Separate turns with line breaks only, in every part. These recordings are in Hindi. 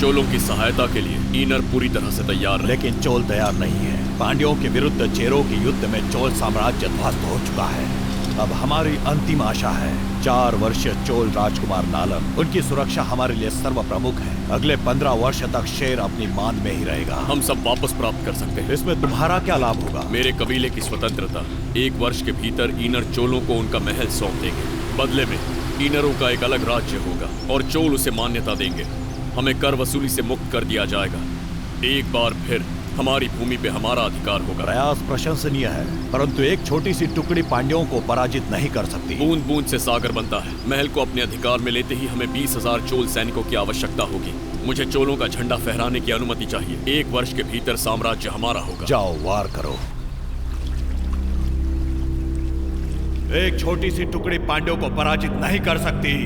चोलों की सहायता के लिए ईनर पूरी तरह से तैयार है।
लेकिन चोल तैयार नहीं है। पांड्यों के विरुद्ध चेरों के युद्ध में चोल साम्राज्य ध्वस्त हो चुका है। अब हमारी अंतिम आशा है 4 वर्षीय चोल राजकुमार नालन। उनकी सुरक्षा हमारे लिए सर्व प्रमुख है। अगले 15 वर्ष तक शेर अपनी मांद में ही रहेगा।
हम सब वापस प्राप्त कर सकते हैं।
इसमें तुम्हारा क्या लाभ होगा?
मेरे कबीले की स्वतंत्रता। 1 वर्ष के भीतर ईनर चोलों को उनका महल सौंप देंगे। बदले में ईनरों का एक अलग राज्य होगा और चोल उसे मान्यता देंगे। हमें कर वसूली से मुक्त कर दिया जाएगा। एक बार फिर हमारी भूमि पे हमारा अधिकार होगा।
प्रयास प्रशंसनीय है, परंतु एक छोटी सी टुकड़ी पांड्यों को पराजित नहीं कर सकती।
बूंद बूंद से सागर बनता है। महल को अपने अधिकार में लेते ही हमें 20,000 चोल सैनिकों की आवश्यकता होगी। मुझे चोलों का झंडा फहराने की अनुमति चाहिए। 1 वर्ष के भीतर साम्राज्य हमारा होगा।
जाओ, वार करो। एक छोटी सी टुकड़ी पांड्यों को पराजित नहीं कर सकती।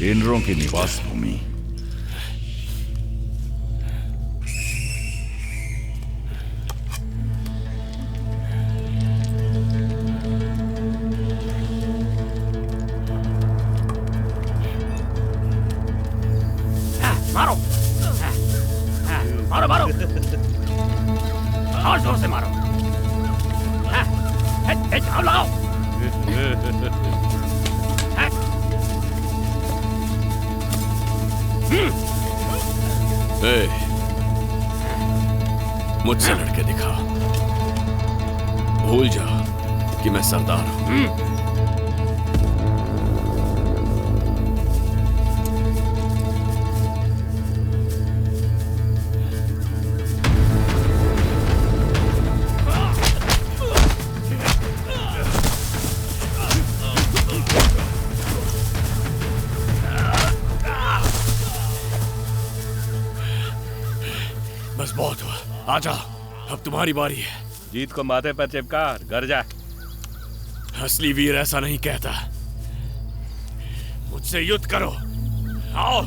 इनरों की निवास भूमि।
मारो मारो मारो और जोर से मारो। अब लगाओ।
मुझसे लड़के दिखा, भूल जा कि मैं सरदार हूं। बस बहुत हुआ, आजा, अब तुम्हारी बारी है।
जीत को माथे पर चिपका घर जा।
असली वीर ऐसा नहीं कहता। मुझसे युद्ध करो, आओ।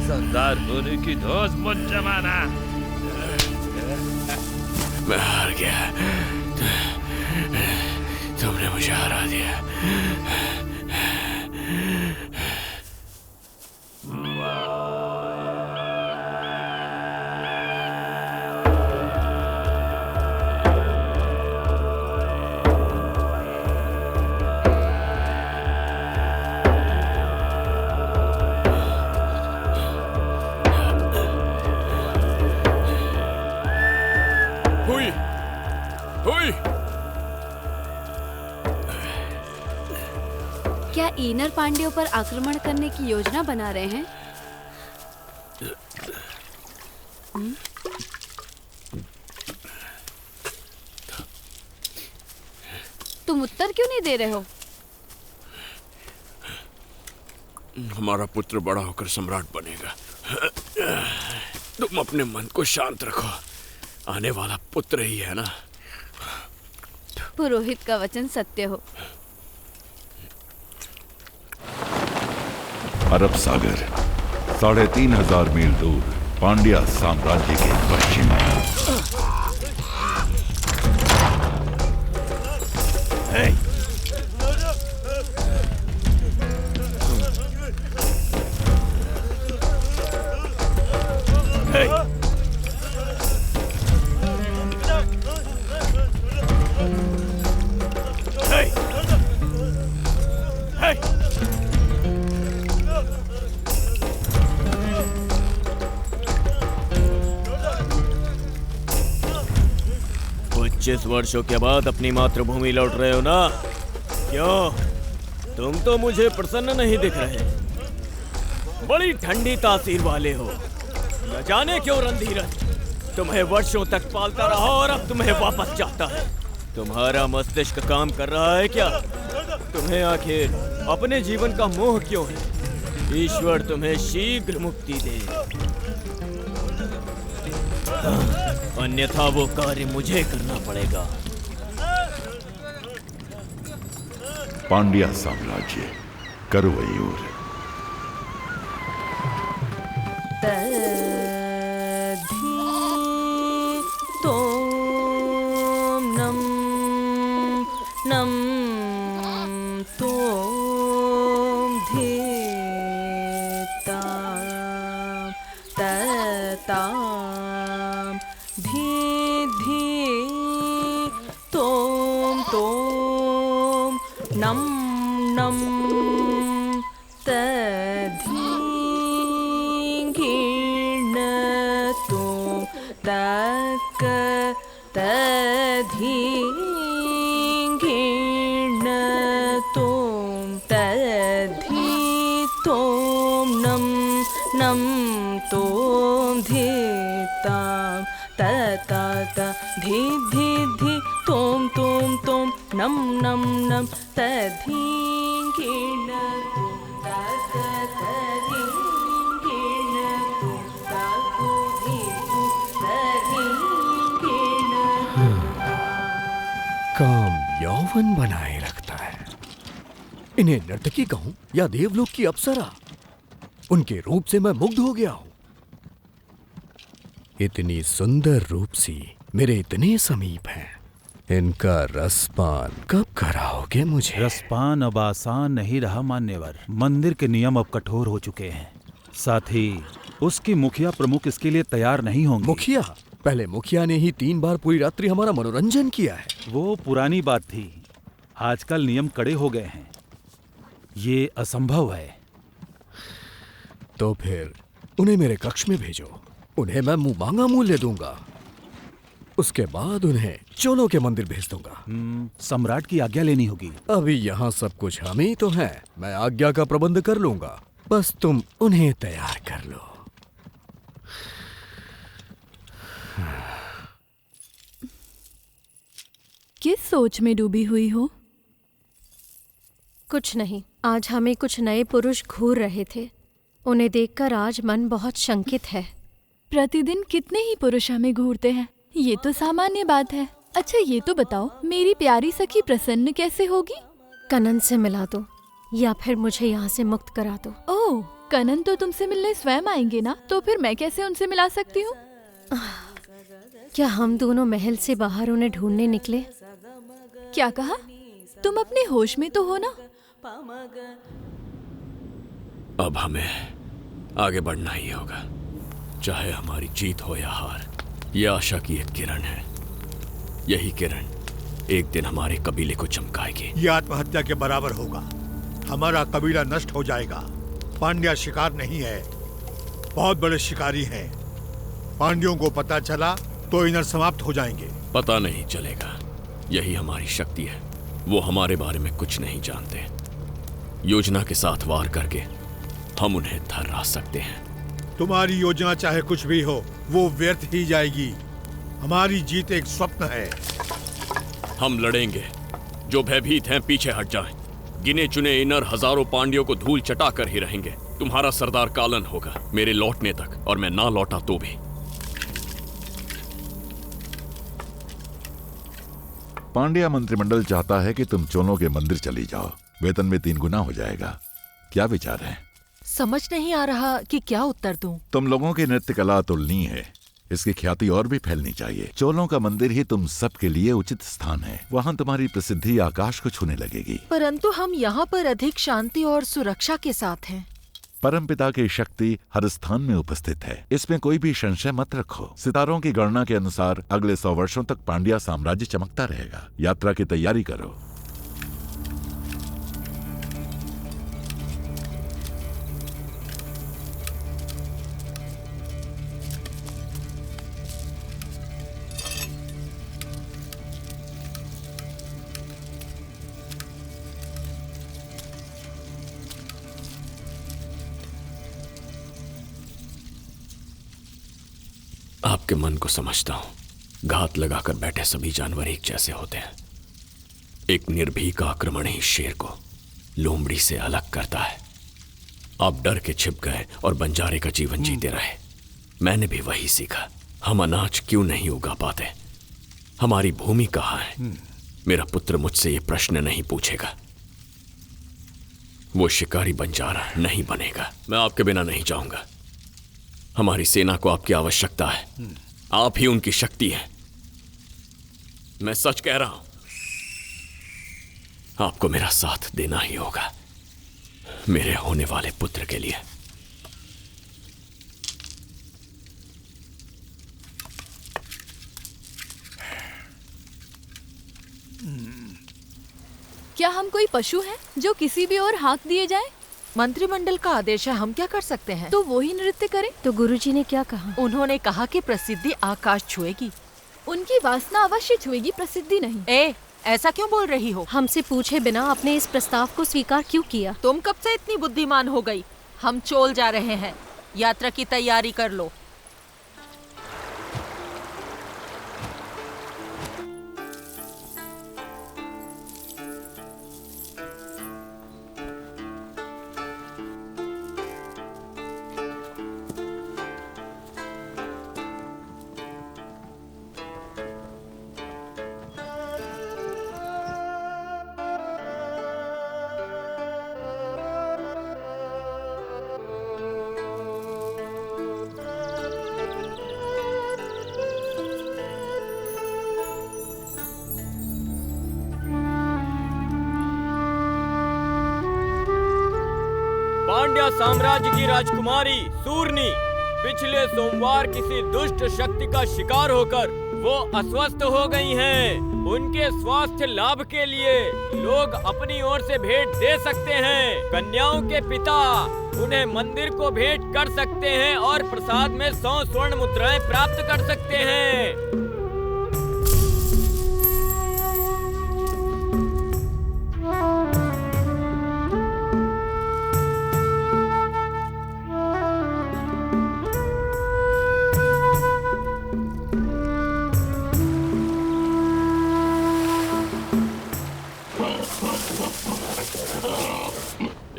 सरदार होने की धौंस मत जमाना।
मैं हार गया, तुमने मुझे हरा दिया।
क्या ईनर पांड्यों पर आक्रमण करने की योजना बना रहे हैं? तुम उत्तर क्यों नहीं दे रहे हो?
हमारा पुत्र बड़ा होकर सम्राट बनेगा। तुम अपने मन को शांत रखो, आने वाला पुत्र ही है ना।
पुरोहित का वचन सत्य हो।
अरब सागर 3,500 मील दूर पांड्या साम्राज्य के पश्चिम में।
पच्चीस वर्षों के बाद अपनी मातृभूमि लौट रहे हो ना? क्यों, तुम तो मुझे प्रसन्न नहीं दिख रहे, बड़ी ठंडी तासीर वाले हो। न जाने क्यों रणधीरन तुम्हें वर्षों तक पालता रहा और अब तुम्हें वापस चाहता है। तुम्हारा मस्तिष्क काम कर रहा है क्या? तुम्हें आखिर अपने जीवन का मोह क्यों है? ईश्वर तुम्हें शीघ्र मुक्ति दे, अन्यथा वो कार्य मुझे करना पड़ेगा।
पांड्या साम्राज्य, करवयूर।
काम यौवन बनाए रखता है। इन्हें नर्तकी कहूं या देवलोक की अप्सरा, उनके रूप से मैं मुग्ध हो गया हूं। इतनी सुंदर रूपसी मेरे इतने समीप है, इनका रसपान कब कराओगे मुझे?
रसपान अब आसान नहीं रहा मान्यवर। मंदिर के नियम अब कठोर हो चुके हैं। साथ ही उसके मुखिया प्रमुख इसके लिए तैयार नहीं होंगे।
मुखिया? पहले मुखिया ने ही 3 बार पूरी रात्रि हमारा मनोरंजन किया है।
वो पुरानी बात थी, आजकल नियम कड़े हो गए हैं। ये असंभव है।
तो फिर उन्हें मेरे कक्ष में भेजो, उन्हें मैं मुंह मांगा मूल्य दूंगा। उसके बाद उन्हें चोलों के मंदिर भेज दूंगा।
सम्राट की आज्ञा लेनी होगी।
अभी यहाँ सब कुछ हम ही तो हैं। मैं आज्ञा का प्रबंध कर लूंगा, बस तुम उन्हें तैयार कर लो।
किस सोच में डूबी हुई हो?
कुछ नहीं, आज हमें कुछ नए पुरुष घूर रहे थे। उन्हें देखकर आज मन बहुत शंकित है।
प्रतिदिन कितने ही पुरुष हमें घूरते हैं, ये तो सामान्य बात है। अच्छा ये तो बताओ, मेरी प्यारी सखी प्रसन्न कैसे होगी?
कनन से मिला दो या फिर मुझे यहाँ से मुक्त करा दो।
ओह, कनन तो तुमसे मिलने स्वयं आएंगे ना, तो फिर मैं कैसे उनसे मिला सकती हूँ?
क्या हम दोनों महल से बाहर उन्हें ढूंढने निकले?
क्या कहा? तुम अपने होश में तो हो ना?
अब हमें आगे बढ़ना ही होगा, चाहे हमारी जीत हो या हार। यह आशा की एक किरण है। यही किरण एक दिन हमारे कबीले को चमकाएगी।
यह आत्महत्या के बराबर होगा। हमारा कबीला नष्ट हो जाएगा। पांड्या शिकार नहीं है, बहुत बड़े शिकारी हैं। पांड्यों को पता चला तो इनर समाप्त हो जाएंगे।
पता नहीं चलेगा, यही हमारी शक्ति है। वो हमारे बारे में कुछ नहीं जानते। योजना के साथ वार करके हम उन्हें थर्रा सकते हैं।
तुम्हारी योजना चाहे कुछ भी हो, वो व्यर्थ ही जाएगी। हमारी जीत एक स्वप्न है।
हम लड़ेंगे। जो भयभीत हैं पीछे हट जाएं। गिने चुने इनर हजारों पांड्यों को धूल चटा कर ही रहेंगे। तुम्हारा सरदार कालन होगा मेरे लौटने तक, और मैं ना लौटा तो भी।
पांड्या मंत्रिमंडल चाहता है कि तुम चोलों के मंदिर चली जाओ। वेतन में 3 गुना हो जाएगा। क्या विचार है?
समझ नहीं आ रहा कि क्या उत्तर दूं।
तुम लोगों की नृत्य कला अतुलनीय है। इसकी ख्याति और भी फैलनी चाहिए। चोलों का मंदिर ही तुम सबके लिए उचित स्थान है। वहाँ तुम्हारी प्रसिद्धि आकाश को छूने लगेगी।
परंतु हम यहाँ पर अधिक शांति और सुरक्षा के साथ हैं।
परमपिता की शक्ति हर स्थान में उपस्थित है, इसमें कोई भी संशय मत रखो। सितारों की गणना के अनुसार अगले 100 वर्षों तक पांड्या साम्राज्य चमकता रहेगा। यात्रा की तैयारी करो।
आपके मन को समझता हूं। घात लगाकर बैठे सभी जानवर एक जैसे होते हैं। एक निर्भीक आक्रमण ही शेर को लोमड़ी से अलग करता है। आप डर के छिप गए और बंजारे का जीवन जीते रहे। मैंने भी वही सीखा। हम अनाज क्यों नहीं उगा पाते? हमारी भूमि कहाँ है? मेरा पुत्र मुझसे ये प्रश्न नहीं पूछेगा। वो शिकारी बंजारा नहीं बनेगा। मैं आपके बिना नहीं जाऊंगा। हमारी सेना को आपकी आवश्यकता है। आप ही उनकी शक्ति है। मैं सच कह रहा हूं। आपको मेरा साथ देना ही होगा, मेरे होने वाले पुत्र के लिए।
क्या हम कोई पशु हैं जो किसी भी ओर हाँक दिए जाएं?
मंत्रिमंडल का आदेश है, हम क्या कर सकते हैं?
तो वो ही नृत्य करें।
तो गुरुजी ने क्या कहा?
उन्होंने कहा कि प्रसिद्धि आकाश छुएगी।
उनकी वासना अवश्य छुएगी, प्रसिद्धि नहीं।
ऐसा क्यों बोल रही हो?
हमसे पूछे बिना आपने इस प्रस्ताव को स्वीकार क्यों किया?
तुम कब से इतनी बुद्धिमान हो गई? हम चोल जा रहे हैं, यात्रा की तैयारी कर लो।
पांड्या साम्राज्य की राजकुमारी सूर्णी पिछले सोमवार किसी दुष्ट शक्ति का शिकार होकर वो अस्वस्थ हो गई हैं। उनके स्वास्थ्य लाभ के लिए लोग अपनी ओर से भेंट दे सकते हैं। कन्याओं के पिता उन्हें मंदिर को भेंट कर सकते हैं और प्रसाद में 100 स्वर्ण मुद्राएं प्राप्त कर सकते हैं।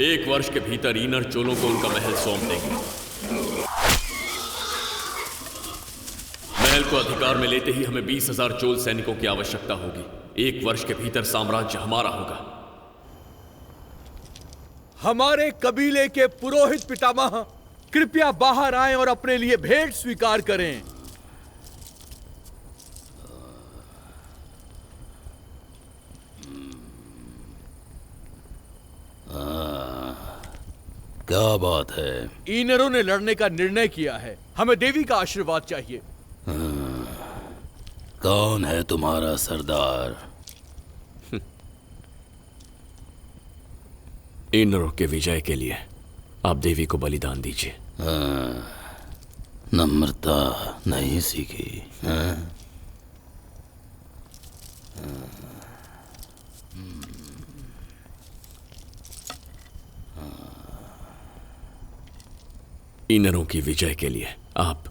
एक वर्ष के भीतर ईनर चोलों को उनका महल सौंप देंगे। महल को अधिकार में लेते ही हमें 20,000 चोल सैनिकों की आवश्यकता होगी। एक वर्ष के भीतर साम्राज्य हमारा होगा।
हमारे कबीले के पुरोहित पितामह कृपया बाहर आएं और अपने लिए भेंट स्वीकार करें।
क्या बात है?
ईनरों ने लड़ने का निर्णय किया है। हमें देवी का आशीर्वाद चाहिए।
कौन है तुम्हारा सरदार?
ईनरों के विजय के लिए आप देवी को बलिदान दीजिए।
नम्रता नहीं सीखी?
ईनरों की विजय के लिए आप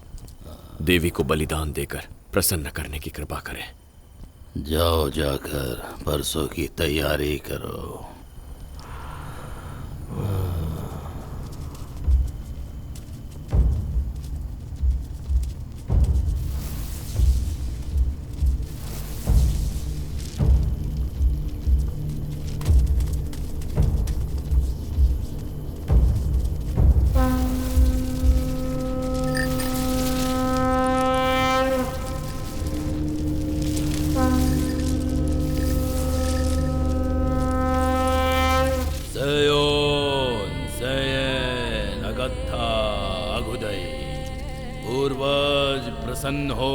देवी को बलिदान देकर प्रसन्न करने की कृपा करें।
जाओ, जाकर परसों की तैयारी करो। प्रसन्न हो,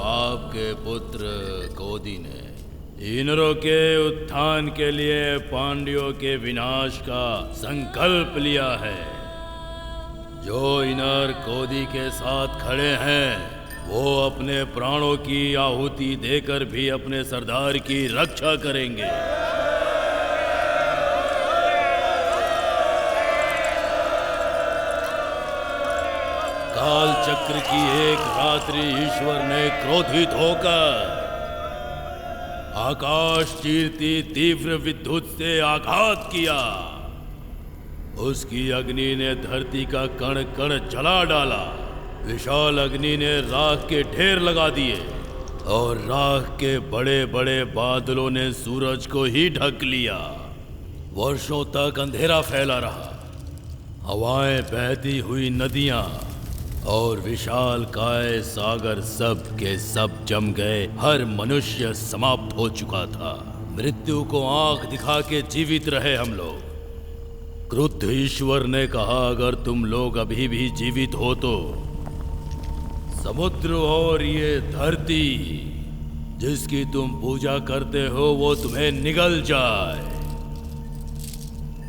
आपके पुत्र कोदी ने ईनरों के उत्थान के लिए पांड्यों के विनाश का संकल्प लिया है। जो ईनर कोदी के साथ खड़े हैं वो अपने प्राणों की आहुति देकर भी अपने सरदार की रक्षा करेंगे। काल चक्र की एक रात्रि ईश्वर ने क्रोधित होकर आकाश चीरती तीव्र विद्युत से आघात किया। उसकी अग्नि ने धरती का कण कण जला डाला। विशाल अग्नि ने राख के ढेर लगा दिए और राख के बड़े बड़े बादलों ने सूरज को ही ढक लिया। वर्षों तक अंधेरा फैला रहा। हवाएं बहती हुई नदियां और विशाल काय सागर सब के सब जम गए। हर मनुष्य समाप्त हो चुका था। मृत्यु को आंख दिखा के जीवित रहे हम लोग। क्रुद्ध ईश्वर ने कहा, अगर तुम लोग अभी भी जीवित हो तो समुद्र और ये धरती जिसकी तुम पूजा करते हो वो तुम्हें निगल जाए।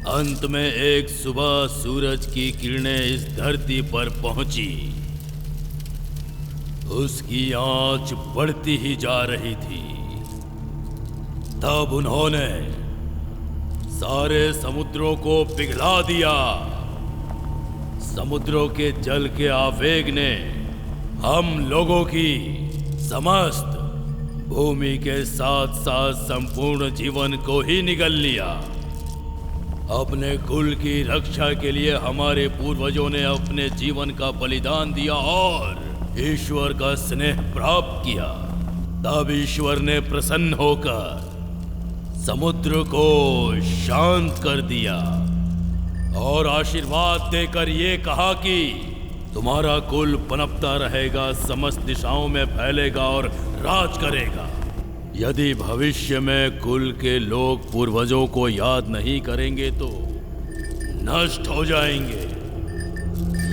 अंत में एक सुबह सूरज की किरणें इस धरती पर पहुंची। उसकी आंच बढ़ती ही जा रही थी। तब उन्होंने सारे समुद्रों को पिघला दिया। समुद्रों के जल के आवेग ने हम लोगों की समस्त भूमि के साथ साथ संपूर्ण जीवन को ही निगल लिया। अपने कुल की रक्षा के लिए हमारे पूर्वजों ने अपने जीवन का बलिदान दिया और ईश्वर का स्नेह प्राप्त किया। तब ईश्वर ने प्रसन्न होकर समुद्र को शांत कर दिया और आशीर्वाद देकर ये कहा कि तुम्हारा कुल पनपता रहेगा, समस्त दिशाओं में फैलेगा और राज करेगा। यदि भविष्य में कुल के लोग पूर्वजों को याद नहीं करेंगे तो नष्ट हो जाएंगे।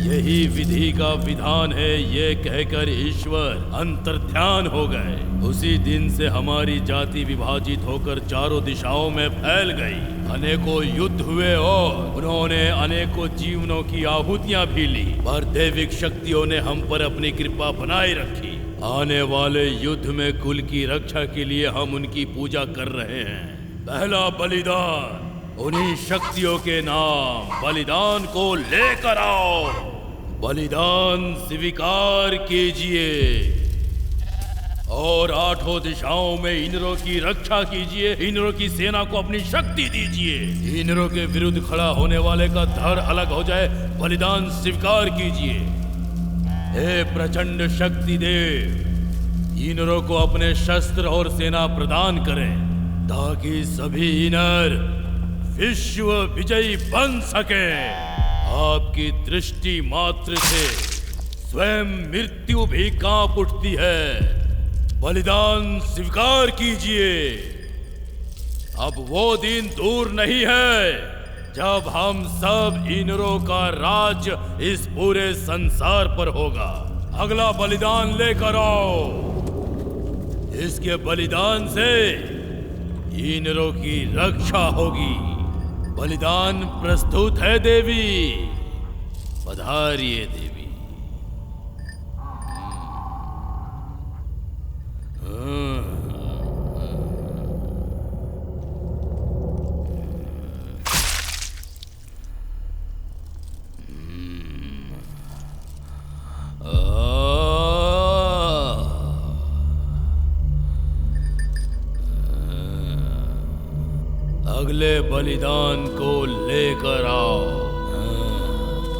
यही विधि का विधान है। ये कहकर ईश्वर अंतर्ध्यान हो गए। उसी दिन से हमारी जाति विभाजित होकर चारों दिशाओं में फैल गई। अनेकों युद्ध हुए और उन्होंने अनेकों जीवनों की आहुतियां भी ली, पर दैविक शक्तियों ने हम पर अपनी कृपा बनाए रखी। आने वाले युद्ध में कुल की रक्षा के लिए हम उनकी पूजा कर रहे हैं। पहला बलिदान उन्हीं शक्तियों के नाम बलिदान को लेकर आओ। बलिदान स्वीकार कीजिए और आठों दिशाओं में इंद्रों की रक्षा कीजिए। इंद्रों की सेना को अपनी शक्ति दीजिए। इंद्रों के विरुद्ध खड़ा होने वाले का धड़ अलग हो जाए। बलिदान स्वीकार कीजिए। हे प्रचंड शक्ति देव, इंद्रों को अपने शस्त्र और सेना प्रदान करें ताकि सभी इंद्र विश्व विजयी बन सके। आपकी दृष्टि मात्र से स्वयं मृत्यु भी कांप उठती है। बलिदान स्वीकार कीजिए। अब वो दिन दूर नहीं है जब हम सब इंद्रों का राज्य इस पूरे संसार पर होगा। अगला बलिदान लेकर आओ। इसके बलिदान से इंद्रों की रक्षा होगी। बलिदान प्रस्तुत है देवी। पधारिए देवी। अगले बलिदान को लेकर आओ।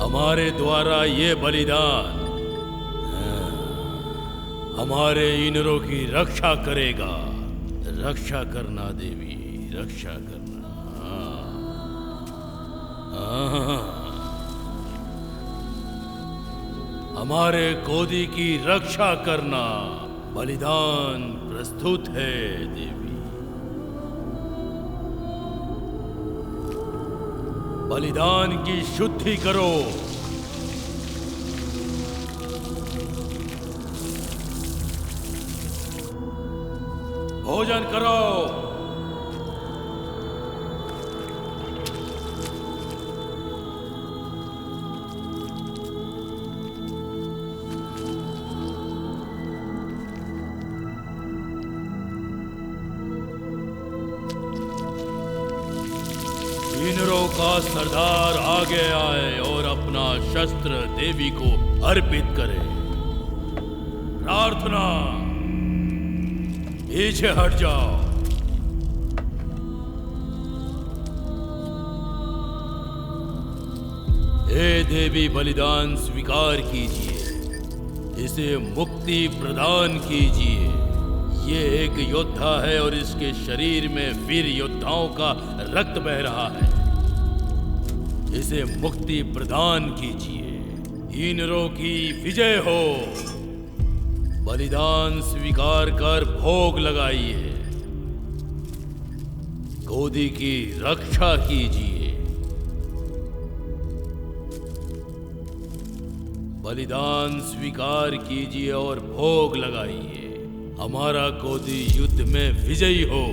हमारे द्वारा ये बलिदान हमारे इंद्रों की रक्षा करेगा। रक्षा करना देवी, रक्षा करना। हमारे गोदी की रक्षा करना। बलिदान प्रस्तुत है देवी। बलिदान की शुद्धि करो। भोजन करो। इंद्रों का सरदार आगे आए और अपना शस्त्र देवी को अर्पित करे। प्रार्थना, पीछे हट जाओ। हे देवी, बलिदान स्वीकार कीजिए, इसे मुक्ति प्रदान कीजिए। ये एक योद्धा है और इसके शरीर में वीर योद्धाओं का रक्त बह रहा है। इसे मुक्ति प्रदान कीजिए। इनरों की विजय हो। बलिदान स्वीकार कर भोग लगाइए। गोदी की रक्षा कीजिए। बलिदान स्वीकार कीजिए और भोग लगाइए। हमारा गोदी युद्ध में विजयी हो।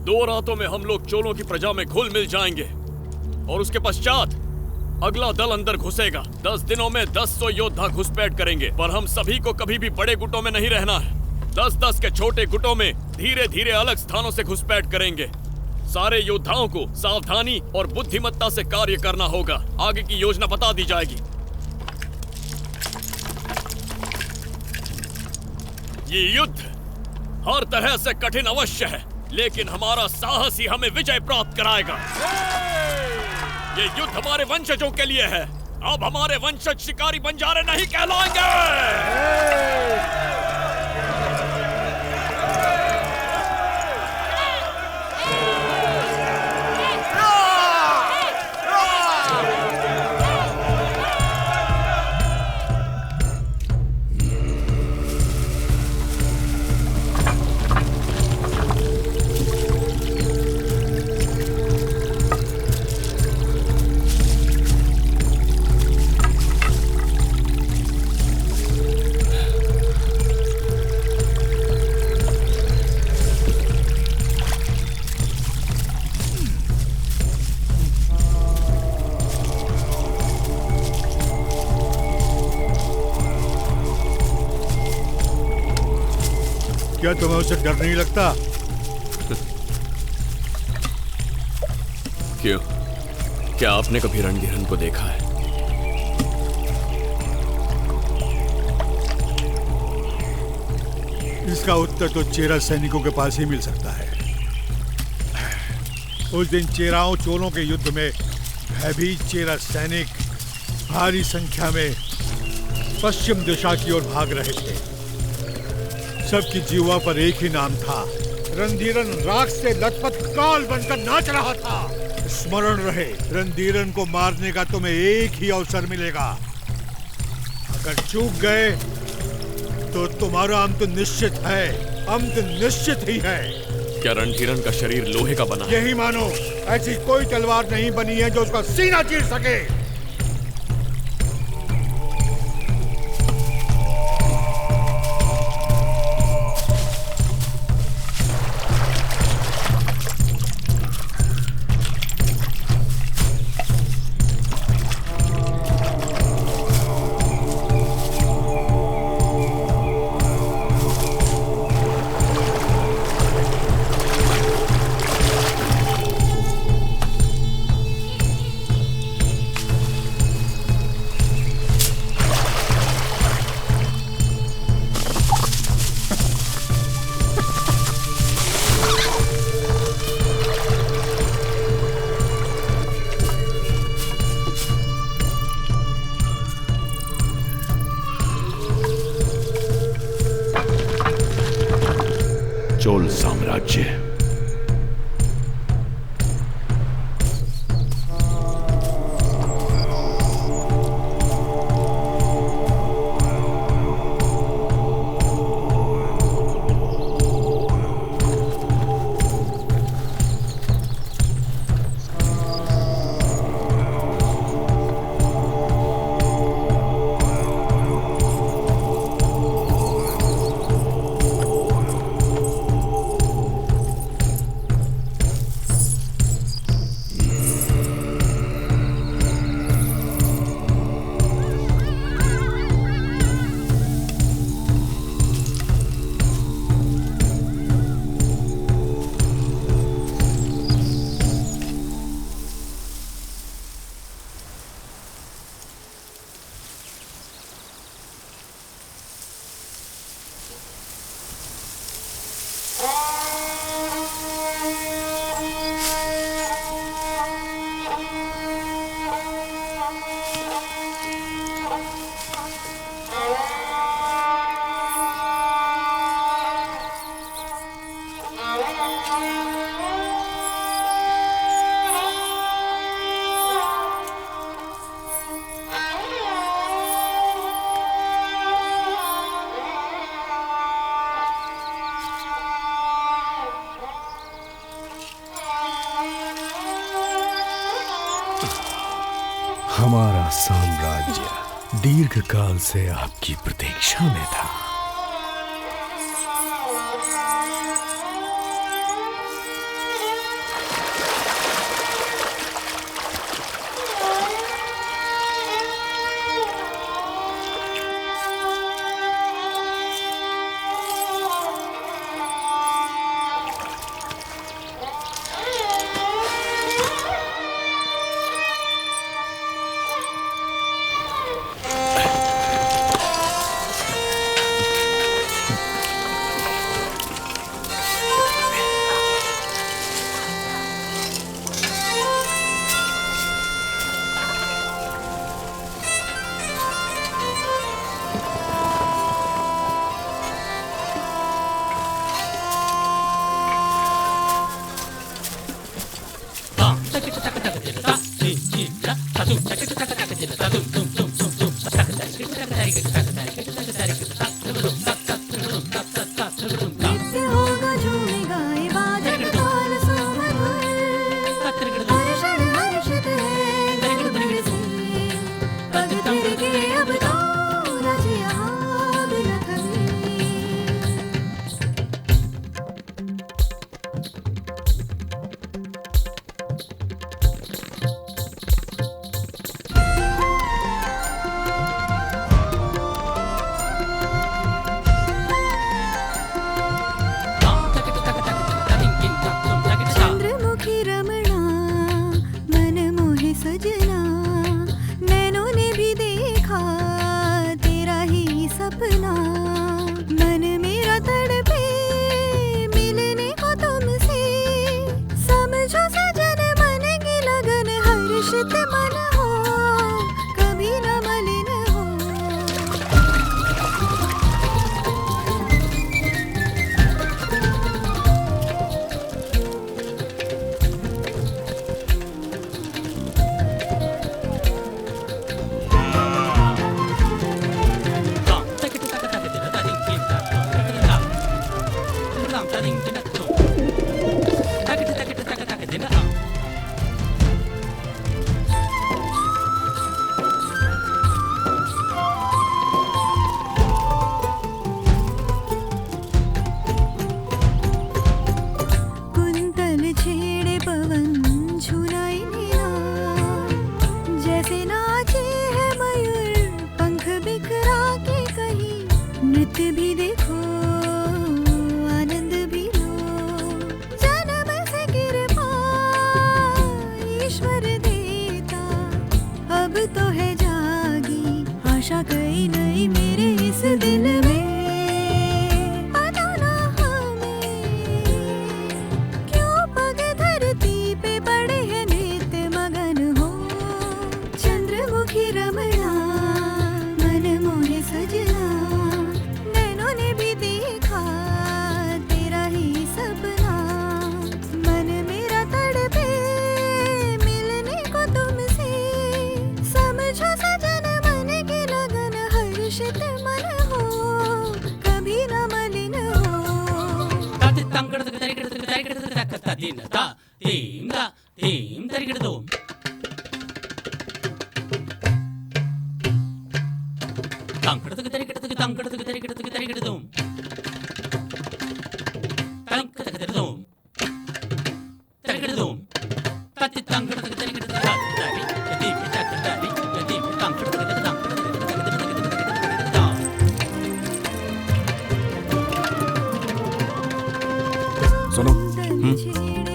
दो रातों में हम लोग चोलों की प्रजा में घुल मिल जाएंगे और उसके पश्चात अगला दल अंदर घुसेगा। 10 दिनों में 10 योद्धा घुसपैठ करेंगे, पर हम सभी को कभी भी बड़े गुटों में नहीं रहना है। 10-10 के छोटे गुटों में धीरे धीरे अलग स्थानों से घुसपैठ करेंगे। सारे योद्धाओं को सावधानी और बुद्धिमत्ता से कार्य करना होगा। आगे की योजना बता दी जाएगी। ये युद्ध हर तरह से कठिन अवश्य है, लेकिन हमारा साहस ही हमें विजय प्राप्त कराएगा। ये युद्ध हमारे वंशजों के लिए है। अब हमारे वंशज शिकारी बंजारे नहीं कहलाएंगे।
क्या तुम्हें उसे डर नहीं लगता?
क्यों? क्या आपने कभी रणधीरन को देखा है?
इसका उत्तर तो चेरा सैनिकों के पास ही मिल सकता है। उस दिन चेराओं चोलों के युद्ध में भयभीत चेरा सैनिक भारी संख्या में पश्चिम दिशा की ओर भाग रहे थे। सबकी जीवा पर एक ही नाम था, रणधीरन राख से लथपथ काल बनकर नाच रहा था। स्मरण रहे, रणधीरन को मारने का तुम्हें एक ही अवसर मिलेगा। अगर चूक गए तो तुम्हारा अंत निश्चित है। अंत निश्चित ही है।
क्या रणधीरन का शरीर लोहे का बना है?
यही मानो। ऐसी कोई तलवार नहीं बनी है जो उसका सीना चीर सके।
चोल साम्राज्य।
हमारा साम्राज्य दीर्घ काल से आपकी प्रतीक्षा में था।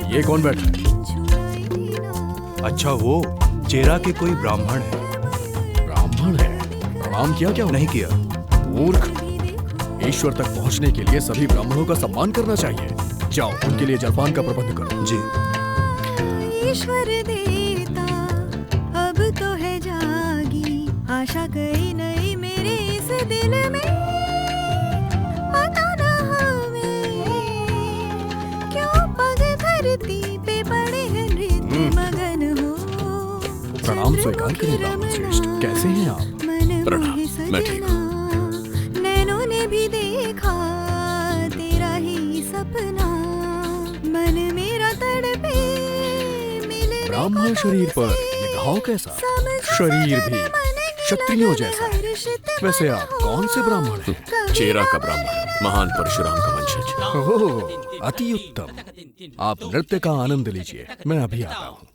ये कौन बैठा है? अच्छा, वो चेरा के कोई ब्राह्मण है।
ब्राह्मण है? प्रणाम किया क्या?
नहीं किया।
मूर्ख! ईश्वर तक पहुंचने के लिए सभी ब्राह्मणों का सम्मान करना चाहिए। जाओ, उनके लिए जलपान का प्रबंध करो।
जी।
ईश्वर देता अब तो है जागी, आशा कहीं नहीं मेरे इस दिल में। पता ना हमें क्यों पग धरती पे पड़े हैं नृत्य मगन हो।
प्रणाम स्वीकार करें ब्राह्मण श्रेष्ठ। कैसे हैं आप?
प्रणाम, मैं ठीक हूँ।
नैनों ने भी देखा तेरा ही सपना, मन मेरा तड़पे।
ब्राह्मण शरीर पर ये स्वभाव कैसा? शरीर भी क्षत्रियों जैसा है। वैसे आप कौन से ब्राह्मण हैं?
चेरा का ब्राह्मण, महान परशुराम का वंशज।
ओह, अति उत्तम। आप नृत्य का आनंद लीजिए, मैं अभी आता हूँ।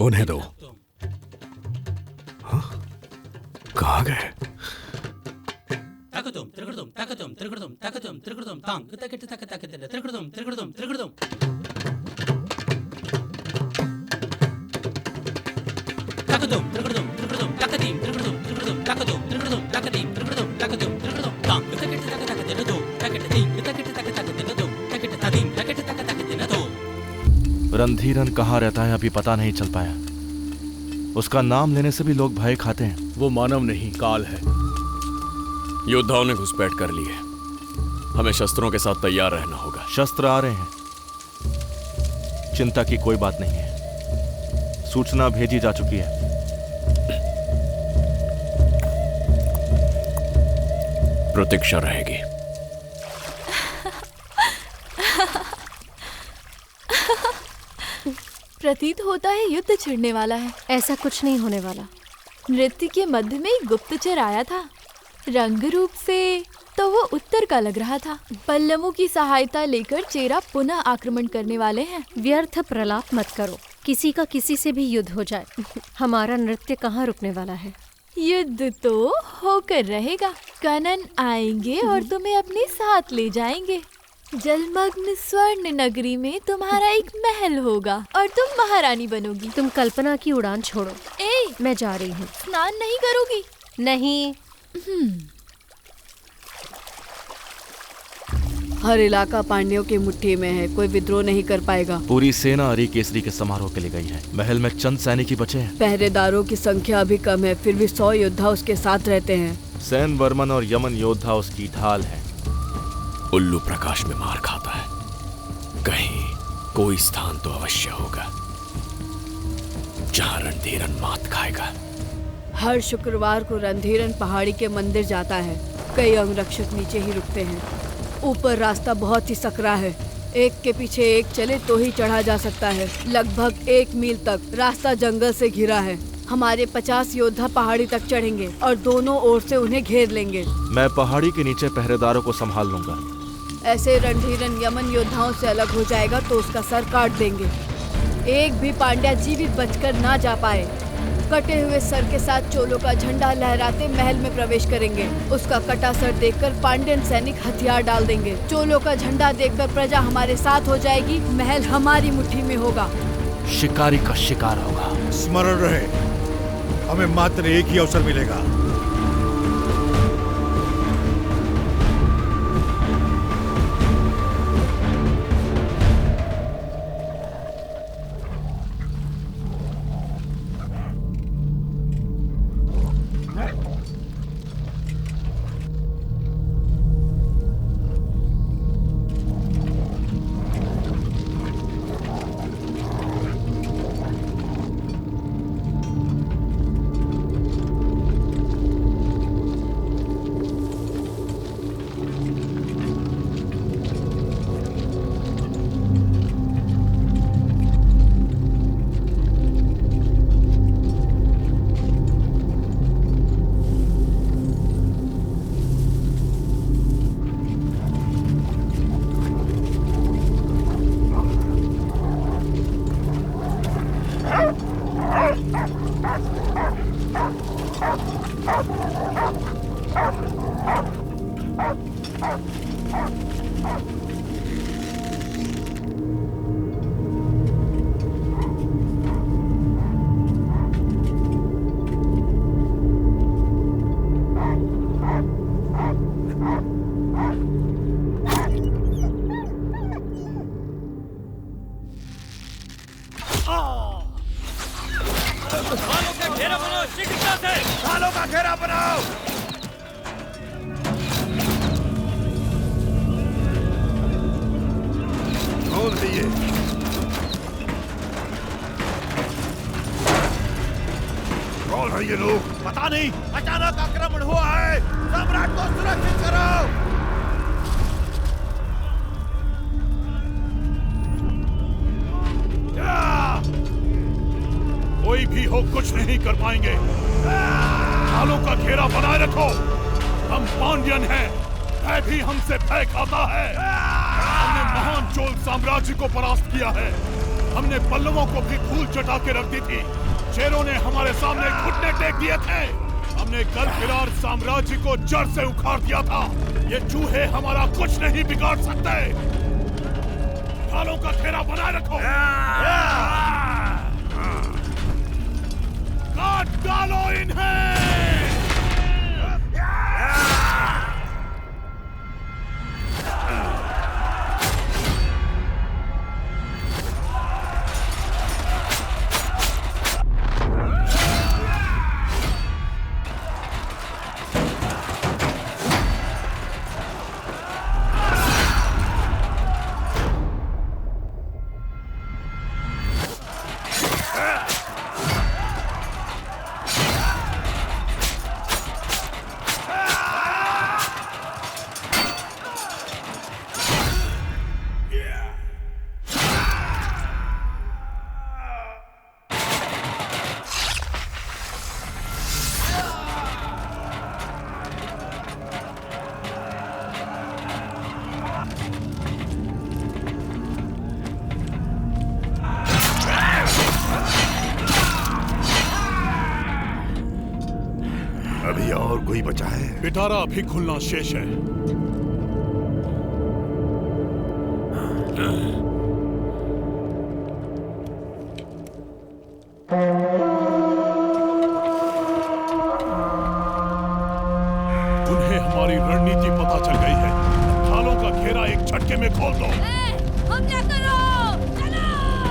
उन्हें दो। हाँ? कहाँ गए?
रणधीरन कहाँ रहता है अभी पता नहीं चल पाया। उसका नाम लेने से भी लोग भय खाते हैं।
वो मानव नहीं, काल है।
योद्धाओं ने घुसपैठ कर ली है। हमें शस्त्रों के साथ तैयार रहना होगा।
शस्त्र आ रहे हैं, चिंता की कोई बात नहीं है। सूचना भेजी जा चुकी है।
प्रतीक्षा रहेगी।
प्रतीत होता है युद्ध छिड़ने वाला है।
ऐसा कुछ नहीं होने वाला।
नृत्य के मध्य में एक गुप्तचर आया था। रंग रूप से तो वो उत्तर का लग रहा था। पल्लवों की सहायता लेकर चेरा पुनः आक्रमण करने वाले हैं।
व्यर्थ प्रलाप मत करो, किसी का किसी से भी युद्ध हो जाए, हमारा नृत्य कहाँ रुकने वाला है।
युद्ध तो होकर रहेगा। कनन आएंगे और तुम्हें अपने साथ ले जाएंगे। जलमग्न स्वर्ण नगरी में तुम्हारा एक महल होगा और तुम महारानी बनोगी।
तुम कल्पना की उड़ान छोड़ो। मैं जा रही हूँ।
स्नान नहीं करोगी?
नहीं।
हर इलाका पांड्यों की मुट्ठी में है, कोई विद्रोह नहीं कर पाएगा।
पूरी सेना अरी केसरी के समारोह के लिए गई है। महल में चंद सैनिक ही बचे हैं।
पहरेदारों की संख्या अभी कम है, फिर भी 100 योद्धा उसके साथ रहते हैं।
सैन वर्मन और यमन योद्धा उसकी ढाल है।
उल्लू प्रकाश में मार खाता है, कहीं कोई स्थान तो अवश्य होगा जहां रणधीरन मात खाएगा।
हर शुक्रवार को रणधीरन पहाड़ी के मंदिर जाता है। कई अंगरक्षक नीचे ही रुकते हैं। ऊपर रास्ता बहुत ही सकरा है, एक के पीछे एक चले तो ही चढ़ा जा सकता है। लगभग 1 मील तक रास्ता जंगल से घिरा है। हमारे 50 योद्धा पहाड़ी तक चढ़ेंगे और दोनों ओर से उन्हें घेर लेंगे।
मैं पहाड़ी के नीचे पहरेदारों को संभाल लूंगा।
ऐसे रणधीरन यमन योद्धाओं से अलग हो जाएगा तो उसका सर काट देंगे। एक भी पांड्या जीवित बचकर ना जा पाए। कटे हुए सर के साथ चोलों का झंडा लहराते महल में प्रवेश करेंगे। उसका कटा सर देखकर पांड्यन सैनिक हथियार डाल देंगे। चोलों का झंडा देखकर प्रजा हमारे साथ हो जाएगी। महल हमारी मुट्ठी में होगा।
शिकारी का शिकार होगा।
स्मरण रहे, हमें मात्र एक ही अवसर मिलेगा।
कौन है ये लोग? पता नहीं, अचानक आक्रमण हुआ है। सम्राट को सुरक्षित करो।
कोई भी हो कुछ नहीं कर पाएंगे। ढालों का घेरा बनाए रखो। हम पांड्यन हैं, भय भी हमसे भय खाता है। हमने महान चोल साम्राज्य को परास्त किया है। हमने पल्लवों को भी धूल चटा के रख दी थी। शेरों ने हमारे सामने घुटने टेक दिए थे। हमने गलफिरार साम्राज्य को जड़ से उखाड़ दिया था। ये चूहे हमारा कुछ नहीं बिगाड़ सकते। ढालों का घेरा बनाए रखो। काट डालो इन्हें।
अभी और कोई बचा है?
पिटारा अभी खुलना शेष है। उन्हें हमारी रणनीति पता चल गई है। ढालों का घेरा एक झटके में खोल दो।
हमला करो, चलो।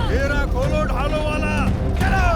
घेरा खोलो ढालों वाला, चलो।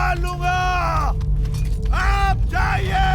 निकाल लूंगा। आप जाइए।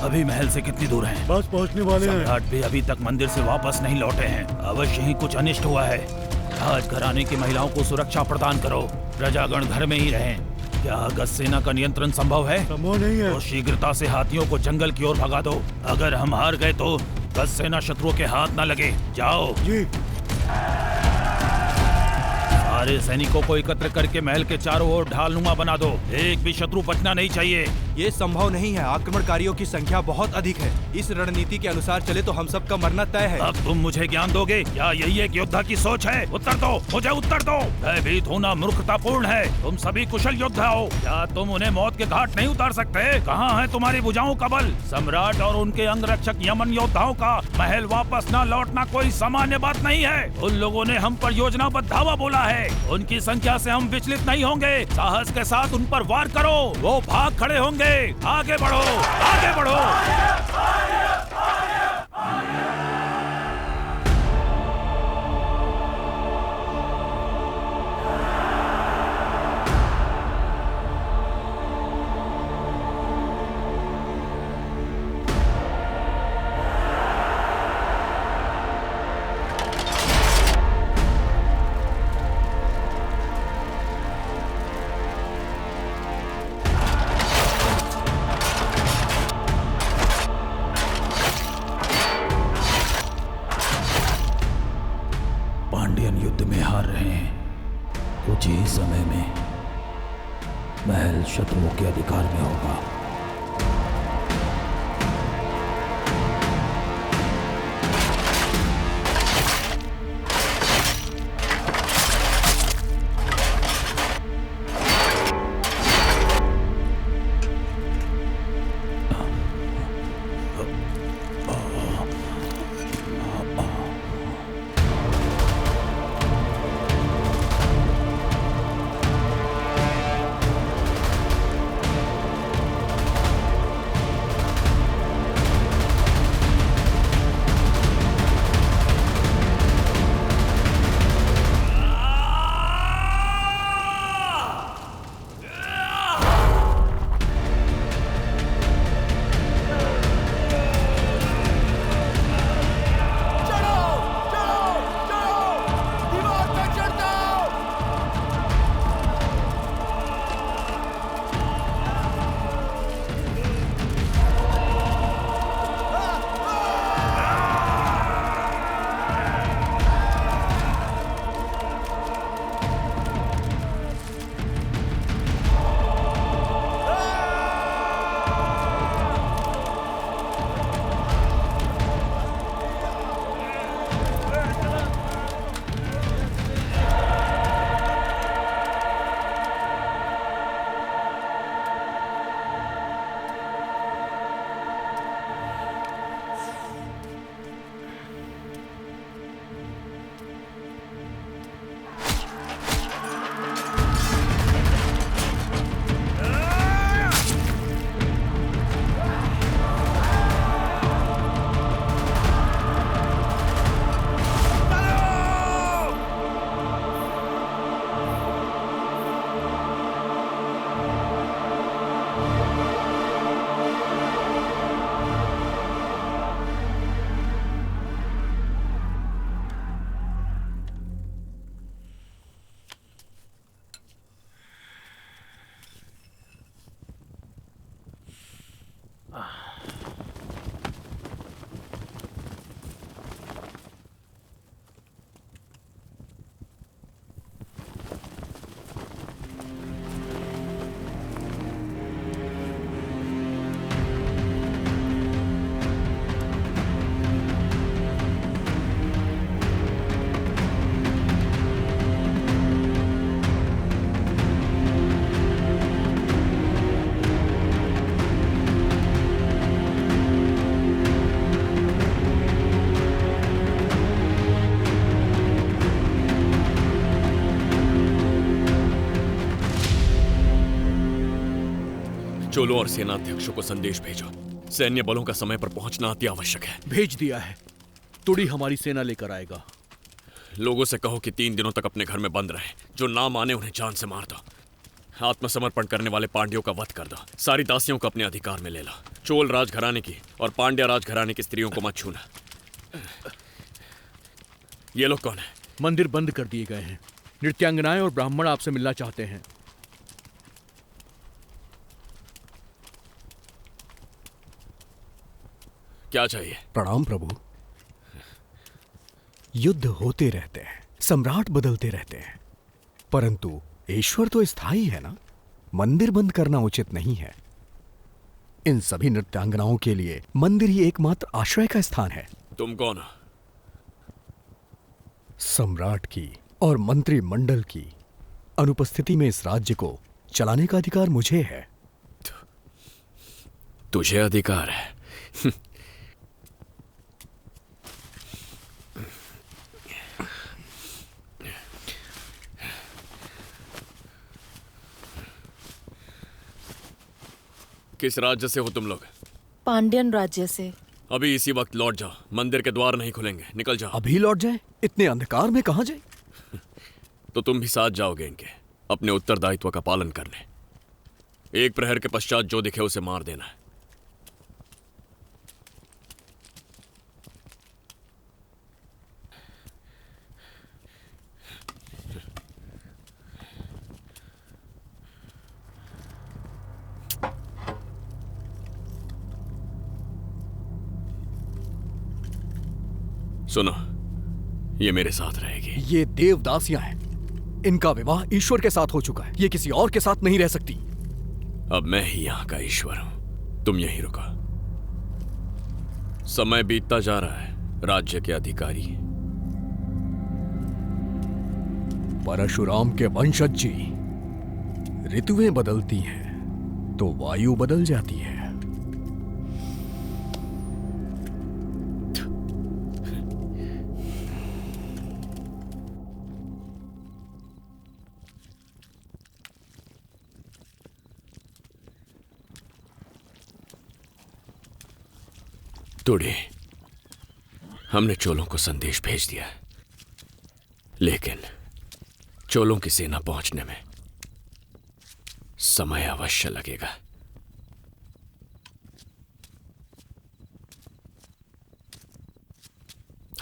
अभी महल से कितनी दूर हैं?
बस पहुंचने वाले हैं।
सम्राट भी अभी तक मंदिर से वापस नहीं लौटे हैं। अवश्य ही कुछ अनिष्ट हुआ है। राजघराने की महिलाओं को सुरक्षा प्रदान करो। प्रजागण घर में ही रहें। क्या अगस्त सेना का नियंत्रण संभव है?
संभव नहीं है।
तो शीघ्रता से हाथियों को जंगल की ओर भगा दो। अगर हम हार गए तो अगस्त सेना शत्रुओं के हाथ न लगे। जाओ
जी।
सारे सैनिकों को एकत्र करके महल के चारों ओर ढालनुमा बना दो। एक भी शत्रु बचना नहीं चाहिए।
ये संभव नहीं है। आक्रमणकारियों की संख्या बहुत अधिक है। इस रणनीति के अनुसार चले तो हम सब का मरना तय है।
अब तुम मुझे ज्ञान दोगे? क्या यही एक योद्धा की सोच है? उत्तर दो, मुझे उत्तर दो। भयभीत होना मूर्खतापूर्ण है। तुम सभी कुशल योद्धा हो। क्या तुम उन्हें मौत के घाट नहीं उतार सकते? कहाँ है तुम्हारी भुजाओं का बल? सम्राट और उनके अंगरक्षक यमन योद्धाओं का महल वापस न लौटना कोई सामान्य बात नहीं है। उन लोगों ने हम पर योजनाबद्ध धावा बोला है। उनकी संख्या से हम विचलित नहीं होंगे। साहस के साथ उन पर वार करो। वो भाग खड़े होंगे। आगे बढ़ो, आगे बढ़ो। युद्ध में हार रहे हैं। कुछ ही समय में महल शत्रुओं के अधिकार में होगा।
चोलों और सेनाध्यक्षों को संदेश भेजो। सैन्य बलों का समय पर पहुंचना अति आवश्यक है।
भेज दिया है। तुड़ी हमारी सेना लेकर आएगा।
लोगों से कहो कि 3 दिनों तक अपने घर में बंद रहे। जो ना माने उन्हें जान से मार दो। आत्मसमर्पण करने वाले पांड्यों का वध कर दो। सारी दासियों को अपने अधिकार में ले लो। चोल राजघराने की और पांड्या राजघराने की स्त्रियों को मत छूना। ये लोग कौन है?
मंदिर बंद कर दिए गए हैं। नृत्यांगनाएं और ब्राह्मण आपसे मिलना चाहते हैं।
क्या चाहिए?
प्रणाम प्रभु। युद्ध होते रहते हैं, सम्राट बदलते रहते हैं, परंतु ईश्वर तो स्थायी है ना। मंदिर बंद करना उचित नहीं है। इन सभी नृत्यांगनाओं के लिए मंदिर ही एकमात्र आश्रय का स्थान है।
तुम कौन हो?
सम्राट की और मंत्रिमंडल की अनुपस्थिति में इस राज्य को चलाने का अधिकार मुझे है।
तुझे अधिकार है? किस राज्य से हो तुम लोग?
पांड्यन राज्य से।
अभी इसी वक्त लौट जाओ। मंदिर के द्वार नहीं खुलेंगे। निकल जाओ।
अभी लौट जाए? इतने अंधकार में कहां जाए?
तो तुम भी साथ जाओगे इनके, अपने उत्तरदायित्व का पालन करने। 1 प्रहर के पश्चात जो दिखे उसे मार देना है। सुनो, ये मेरे साथ रहेगी।
ये देवदासियां हैं। इनका विवाह ईश्वर के साथ हो चुका है। ये किसी और के साथ नहीं रह सकती।
अब मैं ही यहां का ईश्वर हूं। तुम यहीं रुको। समय बीतता जा रहा है। राज्य के अधिकारी
परशुराम के वंशज जी, ऋतुएं बदलती हैं तो वायु बदल जाती है।
तुड़ी, हमने चोलों को संदेश भेज दिया, लेकिन चोलों की सेना पहुंचने में समय अवश्य लगेगा।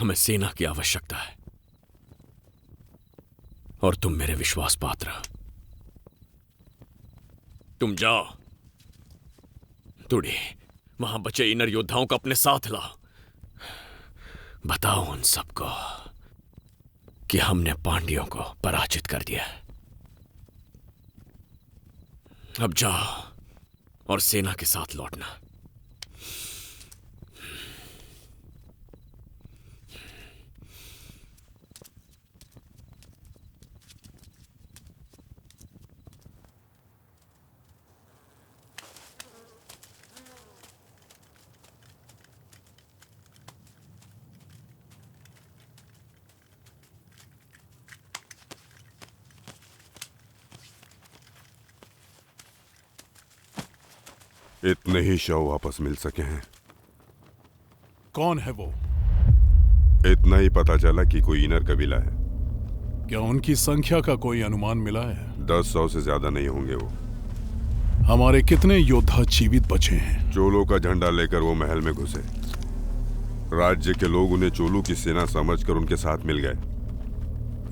हमें सेना की आवश्यकता है और तुम मेरे विश्वास पात्र हो। तुम जाओ तुड़ी, वहां बचे इनर योद्धाओं को अपने साथ लाओ। बताओ उन सबको कि हमने पांड्यों को पराजित कर दिया। अब जाओ और सेना के साथ लौटना।
इतने ही शव वापस मिल सके हैं।
कौन है वो?
इतना ही पता चला कि कोई इनर कबीला है।
क्या उनकी संख्या का कोई अनुमान मिला है?
10-100 से ज्यादा नहीं होंगे वो।
हमारे कितने योद्धा जीवित बचे हैं?
चोलों का झंडा लेकर वो महल में घुसे। राज्य के लोग उन्हें चोलों की सेना समझकर उनके साथ मिल गए।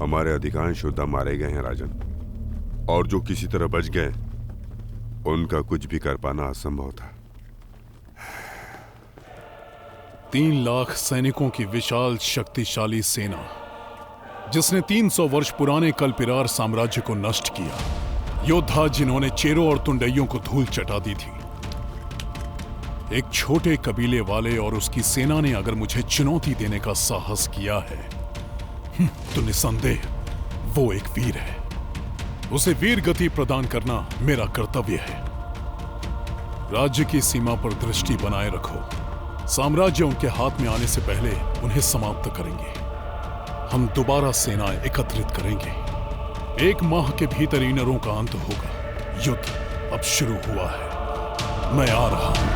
हमारे अधिकांश योद्धा मारे गए हैं राजन, और जो किसी तरह बच गए उनका कुछ भी कर पाना असंभव था।
3 लाख सैनिकों की विशाल शक्तिशाली सेना, जिसने 300 वर्ष पुराने कल्पिरार साम्राज्य को नष्ट किया। योद्धा जिन्होंने चेरों और तुंडइयों को धूल चटा दी थी। एक छोटे कबीले वाले और उसकी सेना ने अगर मुझे चुनौती देने का साहस किया है तो निसंदेह वो एक वीर है। उसे वीर गति प्रदान करना मेरा कर्तव्य है। राज्य की सीमा पर दृष्टि बनाए रखो। साम्राज्य उनके हाथ में आने से पहले उन्हें समाप्त करेंगे। हम दोबारा सेनाएं एकत्रित करेंगे। 1 माह के भीतर इनरों का अंत होगा। युद्ध अब शुरू हुआ है। मैं आ रहा हूं।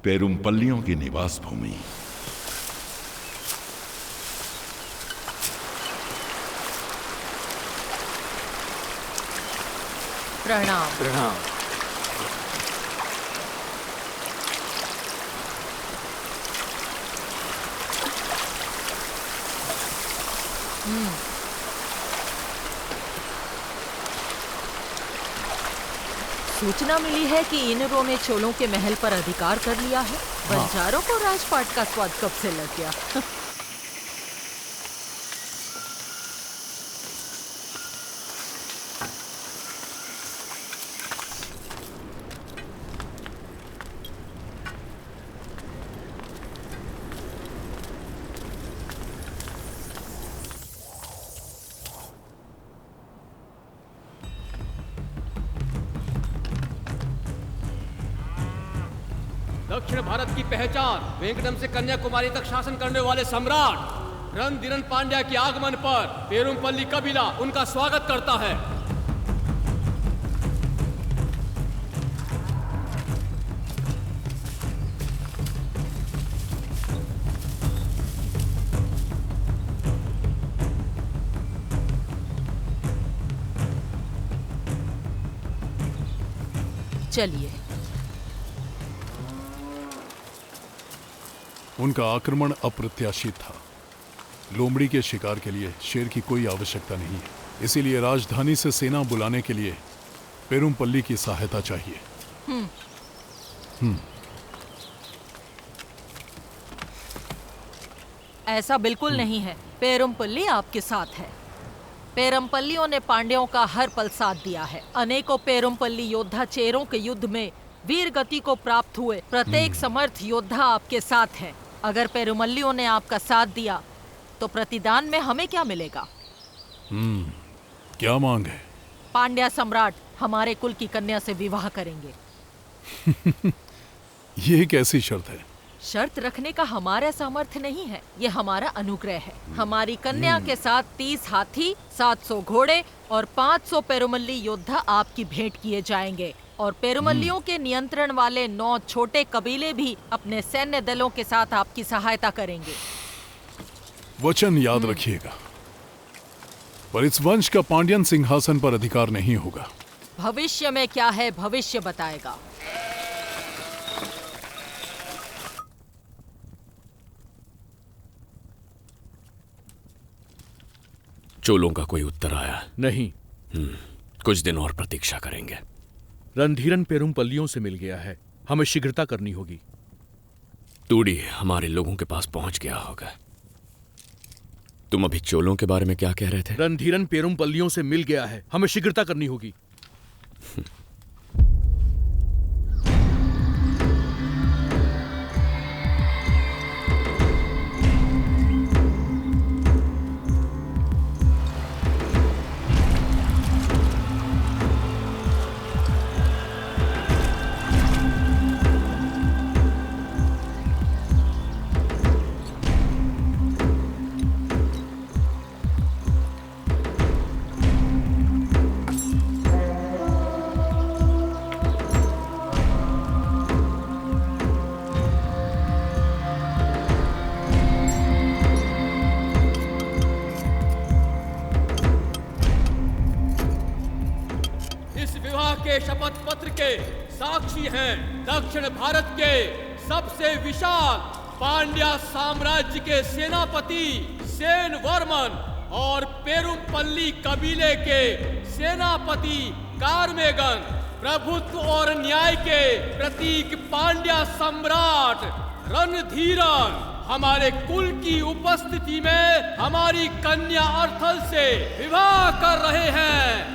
पेरुमपल्लियों की निवास भूमि।
प्रणाम।
प्रणाम।
सूचना मिली है कि इनरों ने चोलों के महल पर अधिकार कर लिया है। बंजारों को राजपाट का स्वाद कब से लग गया?
दक्षिण भारत की पहचान, वेंकटम से कन्याकुमारी तक शासन करने वाले सम्राट रणधीरन पांड्या के आगमन पर पेरुमपल्ली कबीला उनका स्वागत करता है।
चलिए।
उनका आक्रमण अप्रत्याशित था। लोमड़ी के शिकार के लिए शेर की कोई आवश्यकता नहीं है, इसीलिए राजधानी से सेना बुलाने के लिए पेरुमपल्ली की सहायता चाहिए।
ऐसा बिल्कुल नहीं है। पेरुमपल्ली आपके साथ है। पेरुमपल्लियों ने पांड्यों का हर पल साथ दिया है। अनेकों पेरुमपल्ली योद्धा चेरों के युद्ध में वीर गति को प्राप्त हुए। प्रत्येक समर्थ योद्धा आपके साथ है। अगर पेरुमल्लियों ने आपका साथ दिया तो प्रतिदान में हमें क्या मिलेगा?
क्या मांग है?
पांड्या सम्राट हमारे कुल की कन्या से विवाह करेंगे।
ये कैसी शर्त है?
शर्त रखने का हमारा सामर्थ्य नहीं है, ये हमारा अनुग्रह है। हमारी कन्या के साथ 30 हाथी, 700 घोड़े और 500 पेरुमल्ली योद्धा आपकी भेंट किए जाएंगे। और पेरुमल्लियों के नियंत्रण वाले 9 छोटे कबीले भी अपने सैन्य दलों के साथ आपकी सहायता करेंगे।
वचन याद रखिएगा, पर इस वंश का पांड्यन सिंहासन पर अधिकार नहीं होगा।
भविष्य में क्या है, भविष्य बताएगा।
चोलों का कोई उत्तर आया
नहीं।
कुछ दिन और प्रतीक्षा करेंगे।
रणधीरन पेरुमपल्लियों से मिल गया है, हमें शीघ्रता करनी होगी।
तूड़ी हमारे लोगों के पास पहुंच गया होगा। तुम अभी चोलों के बारे में क्या कह रहे थे?
रणधीरन पेरुमपल्लियों से मिल गया है, हमें शीघ्रता करनी होगी।
के साक्षी हैं। दक्षिण भारत के सबसे विशाल पांड्या साम्राज्य के सेनापति सेन वर्मन और पेरुमपल्ली कबीले के सेनापति कार्मेगन, प्रभुत्व और न्याय के प्रतीक पांड्या सम्राट रणधीरन हमारे कुल की उपस्थिति में हमारी कन्या अर्थल से विवाह कर रहे हैं।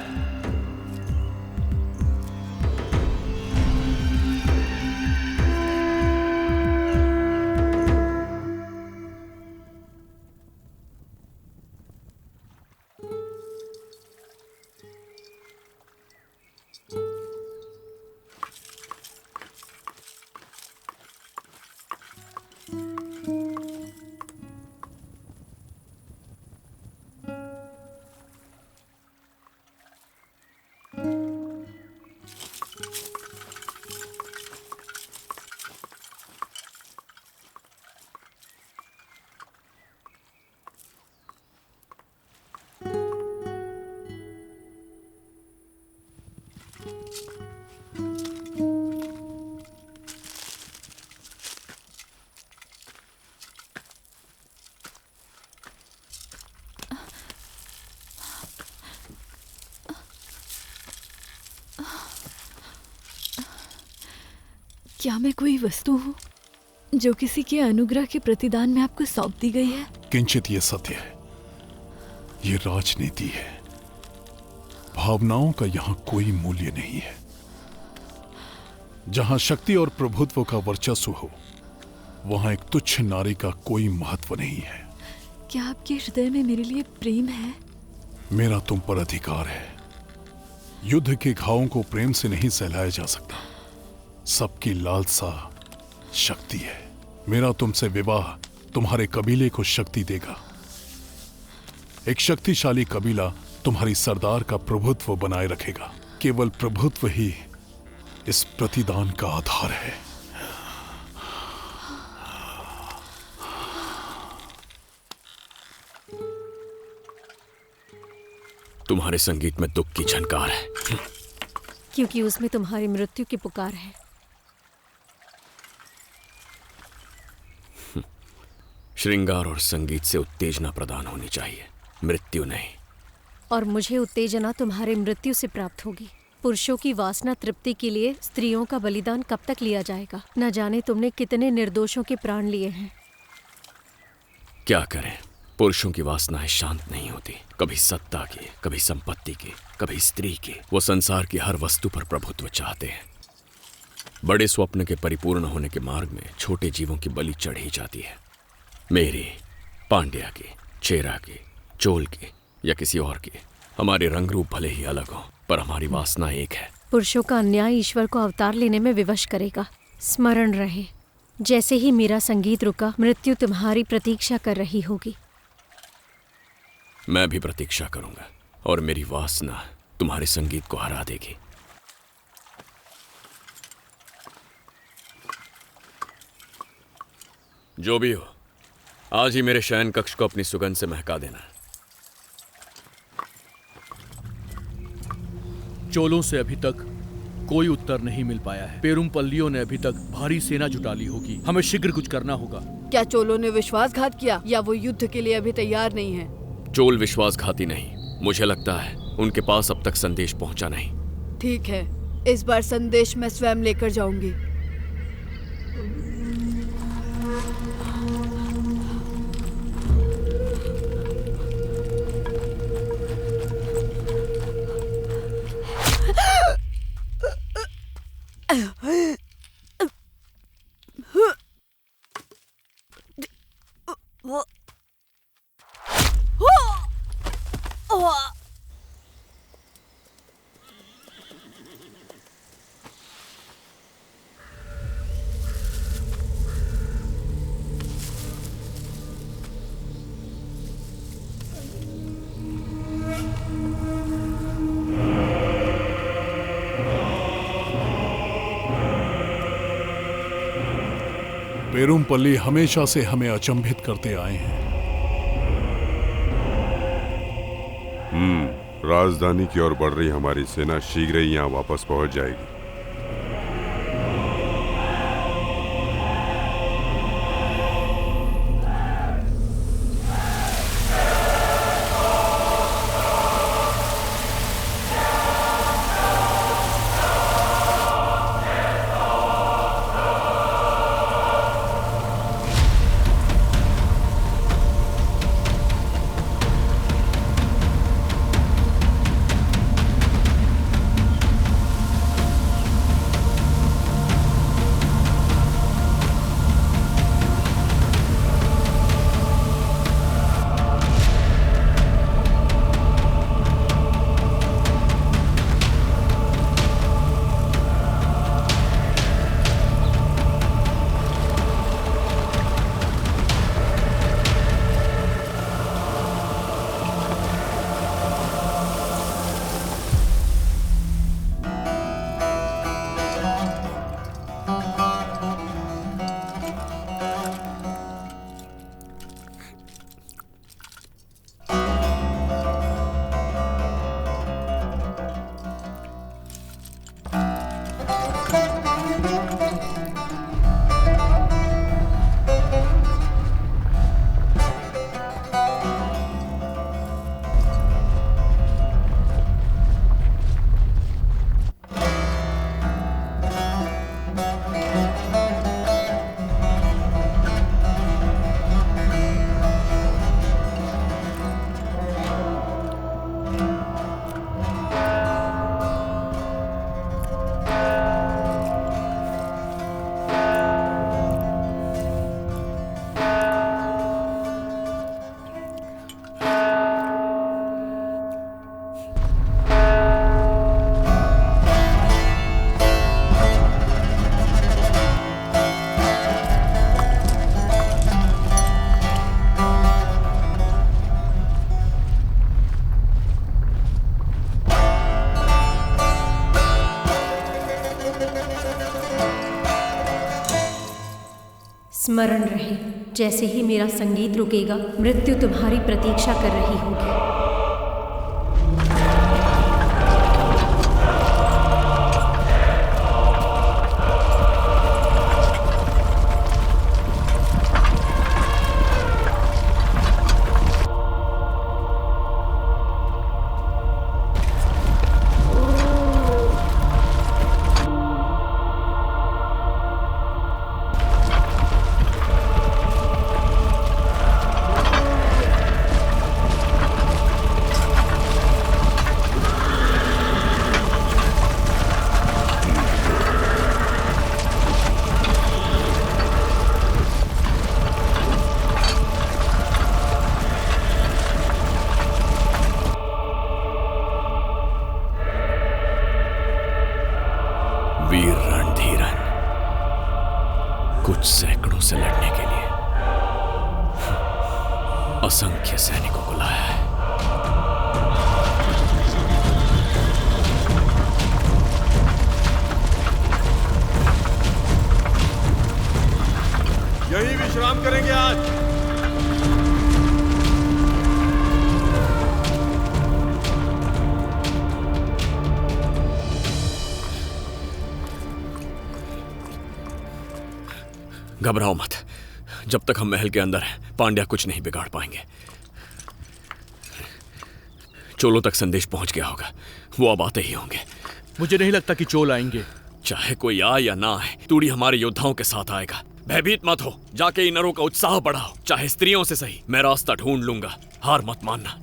क्या मैं कोई वस्तु हूँ जो किसी के अनुग्रह के प्रतिदान में आपको सौंप दी गई है?
किंचित ये सत्य है, ये राजनीति है। भावनाओं का यहाँ कोई मूल्य नहीं है। जहां शक्ति और प्रभुत्व का वर्चस्व हो, वहां एक तुच्छ नारी का कोई महत्व नहीं है।
क्या आपके हृदय में मेरे लिए प्रेम है?
मेरा तुम पर अधिकार है। युद्ध के घावों को प्रेम से नहीं सहलाया जा सकता। सबकी लालसा शक्ति है। मेरा तुमसे विवाह तुम्हारे कबीले को शक्ति देगा। एक शक्तिशाली कबीला तुम्हारी सरदार का प्रभुत्व बनाए रखेगा। केवल प्रभुत्व ही इस प्रतिदान का आधार है।
तुम्हारे संगीत में दुख की झनकार है,
क्योंकि उसमें तुम्हारी मृत्यु की पुकार है।
श्रृंगार और संगीत से उत्तेजना प्रदान होनी चाहिए, मृत्यु नहीं।
और मुझे उत्तेजना तुम्हारे मृत्यु से प्राप्त होगी। पुरुषों की वासना तृप्ति के लिए स्त्रियों का बलिदान कब तक लिया जाएगा? न जाने तुमने कितने निर्दोषों के प्राण लिए हैं।
क्या करें, पुरुषों की वासनाएं शांत नहीं होती। कभी सत्ता की, कभी संपत्ति की, कभी स्त्री की। वो संसार की हर वस्तु पर प्रभुत्व चाहते हैं। बड़े स्वप्न के परिपूर्ण होने के मार्ग में छोटे जीवों की बलि चढ़ी जाती है। मेरी, पांड्या की, चेरा की, चोल की या किसी और की। हमारे रंग रूप भले ही अलग हो, पर हमारी वासना एक है।
पुरुषों का अन्याय ईश्वर को अवतार लेने में विवश करेगा। स्मरण रहे, जैसे ही मेरा संगीत रुका, मृत्यु तुम्हारी प्रतीक्षा कर रही होगी।
मैं भी प्रतीक्षा करूंगा और मेरी वासना तुम्हारे संगीत को हरा देगी। जो भी हो, आज ही मेरे शयन कक्ष को अपनी सुगंध से महका देना।
चोलों से अभी तक कोई उत्तर नहीं मिल पाया है। पेरुमपल्लियों ने अभी तक भारी सेना जुटा ली होगी। हमें शीघ्र कुछ करना होगा।
क्या चोलों ने विश्वासघात किया या वो युद्ध के लिए अभी तैयार नहीं है?
चोल विश्वासघाती नहीं। मुझे लगता है उनके पास अब तक संदेश पहुंचा नहीं।
ठीक है, इस बार संदेश मैं स्वयं लेकर जाऊंगी।
पेरुमपल्ली हमेशा से हमें अचंभित करते आए हैं।
राजधानी की ओर बढ़ रही हमारी सेना शीघ्र ही यहाँ वापस पहुंच जाएगी।
स्मरण रहे, जैसे ही मेरा संगीत रुकेगा, मृत्यु तुम्हारी प्रतीक्षा कर रही होगी।
वीर रणधीरन, कुछ सैकड़ों से लड़ने के लिए असंख्य सैनिकों को लाया है।
यही विश्राम करेंगे आज।
घबराओ मत, जब तक हम महल के अंदर हैं पांड्या कुछ नहीं बिगाड़ पाएंगे। चोलों तक संदेश पहुंच गया होगा, वो अब आते ही होंगे।
मुझे नहीं लगता कि चोल आएंगे।
चाहे कोई आए या ना आए, तूड़ी हमारे योद्धाओं के साथ आएगा। भयभीत मत हो, जाके इन नरों का उत्साह बढ़ाओ, चाहे स्त्रियों से सही। मैं रास्ता ढूंढ लूंगा, हार मत मानना।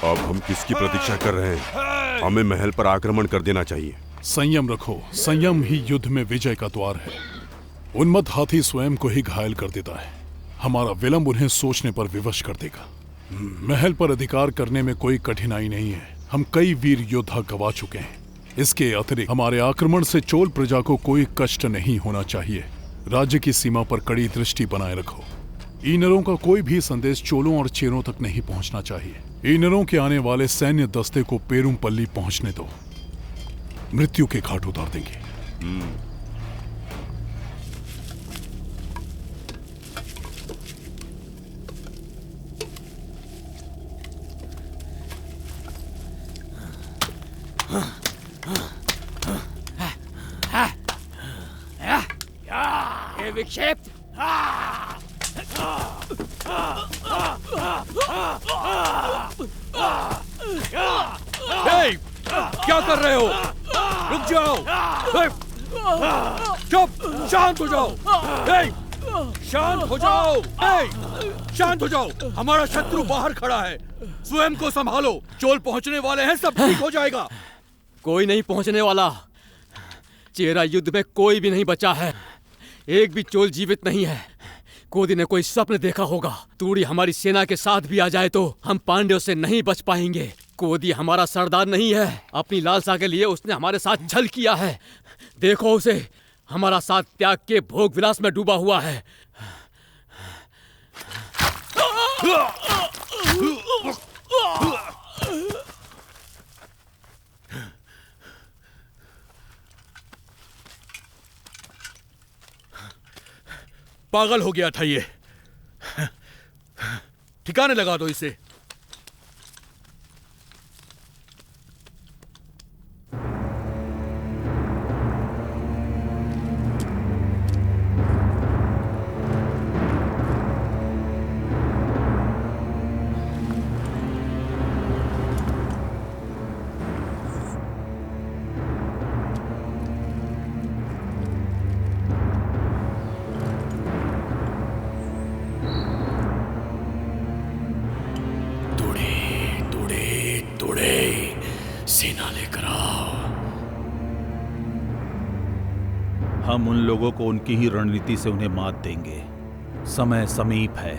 अब हम किसकी प्रतीक्षा कर रहे हैं? हमें महल पर आक्रमण कर देना चाहिए।
संयम रखो, संयम ही युद्ध में विजय का द्वार है। उन्मत्त हाथी स्वयं को ही घायल कर देता है, हमारा विलंब उन्हें सोचने पर विवश कर देगा। महल पर अधिकार करने में कोई कठिनाई नहीं है, हम कई वीर योद्धा गवा चुके हैं। इसके अतिरिक्त हमारे आक्रमण से चोल प्रजा को कोई कष्ट नहीं होना चाहिए। राज्य की सीमा पर कड़ी दृष्टि बनाए रखो। ईनरों का कोई भी संदेश चोलों और चेरों तक नहीं पहुंचना चाहिए। ईनरों के आने वाले सैन्य दस्ते को पेरुमपल्ली पहुंचने दो, मृत्यु के घाट उतार देंगे।
ये विक्षेप
क्या कर रहे हो? रुक जाओ। चुप, शांत हो जाओ। शांत हो जाओ। शांत हो जाओ। हमारा शत्रु बाहर खड़ा है, स्वयं को संभालो। चोल पहुंचने वाले हैं, सब ठीक हो जाएगा।
कोई नहीं पहुंचने वाला। चेरा युद्ध में कोई भी नहीं बचा है, एक भी चोल जीवित नहीं है। कोदी ने कोई स्वप्न देखा होगा, तूड़ी हमारी सेना के साथ भी आ जाए तो हम पांड्यों से नहीं बच पाएंगे। कोदी हमारा सरदार नहीं है, अपनी लालसा के लिए उसने हमारे साथ छल किया है। देखो उसे, हमारा साथ त्याग के भोग विलास में डूबा हुआ है।
पागल हो गया था ये। ठिकाने लगा दो इसे।
सेना लेकर आओ।
हम उन लोगों को उनकी ही रणनीति से उन्हें मात देंगे। समय समीप है।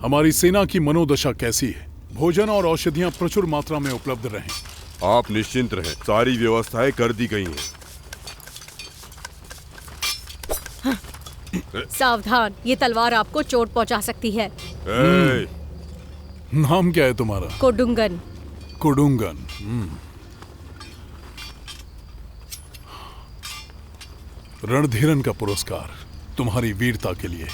हमारी सेना की मनोदशा कैसी है? भोजन और औषधियां प्रचुर मात्रा में उपलब्ध रहें।
आप निश्चिंत रहें, सारी व्यवस्थाएं कर दी गई हैं।
सावधान, ये तलवार आपको चोट पहुंचा सकती है।
नाम क्या है तुम्हारा?
कोडुंगन।
कोडुंगन। रणधीरन का पुरस्कार तुम्हारी वीरता के लिए।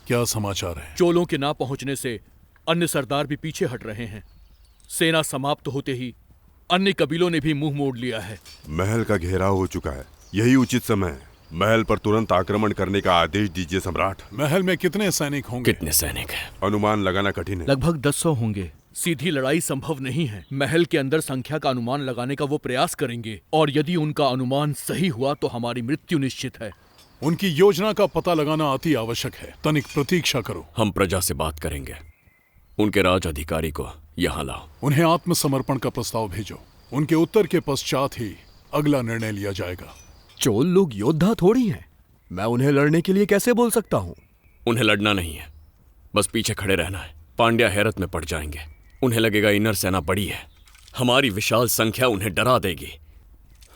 क्या समाचार है?
चोलों के ना पहुंचने से अन्य सरदार भी पीछे हट रहे हैं। सेना समाप्त होते ही अन्य कबीलों ने भी मुंह मोड़ लिया है।
महल का घेराव हो चुका है, यही उचित समय है। महल पर तुरंत आक्रमण करने का आदेश दीजिए सम्राट।
महल में कितने सैनिक होंगे?
कितने सैनिक हैं?
अनुमान लगाना कठिन है।
लगभग 200 होंगे।
सीधी लड़ाई संभव नहीं है। महल के अंदर संख्या का अनुमान लगाने का वो प्रयास करेंगे, और यदि उनका अनुमान सही हुआ तो हमारी मृत्यु निश्चित है।
उनकी योजना का पता लगाना अति आवश्यक है। तनिक प्रतीक्षा करो।
हम प्रजा से बात करेंगे। उनके राज अधिकारी को यहाँ लाओ।
उन्हें आत्मसमर्पण का प्रस्ताव भेजो। उनके उत्तर के पश्चात ही अगला निर्णय लिया जाएगा।
चोल लोग योद्धा थोड़ी हैं। मैं उन्हें लड़ने के लिए कैसे बोल सकता हूँ?
उन्हें लड़ना नहीं है, बस पीछे खड़े रहना है। पांड्या हैरत में पड़ जाएंगे। उन्हें लगेगा इनर सेना बड़ी है, हमारी विशाल संख्या उन्हें डरा देगी।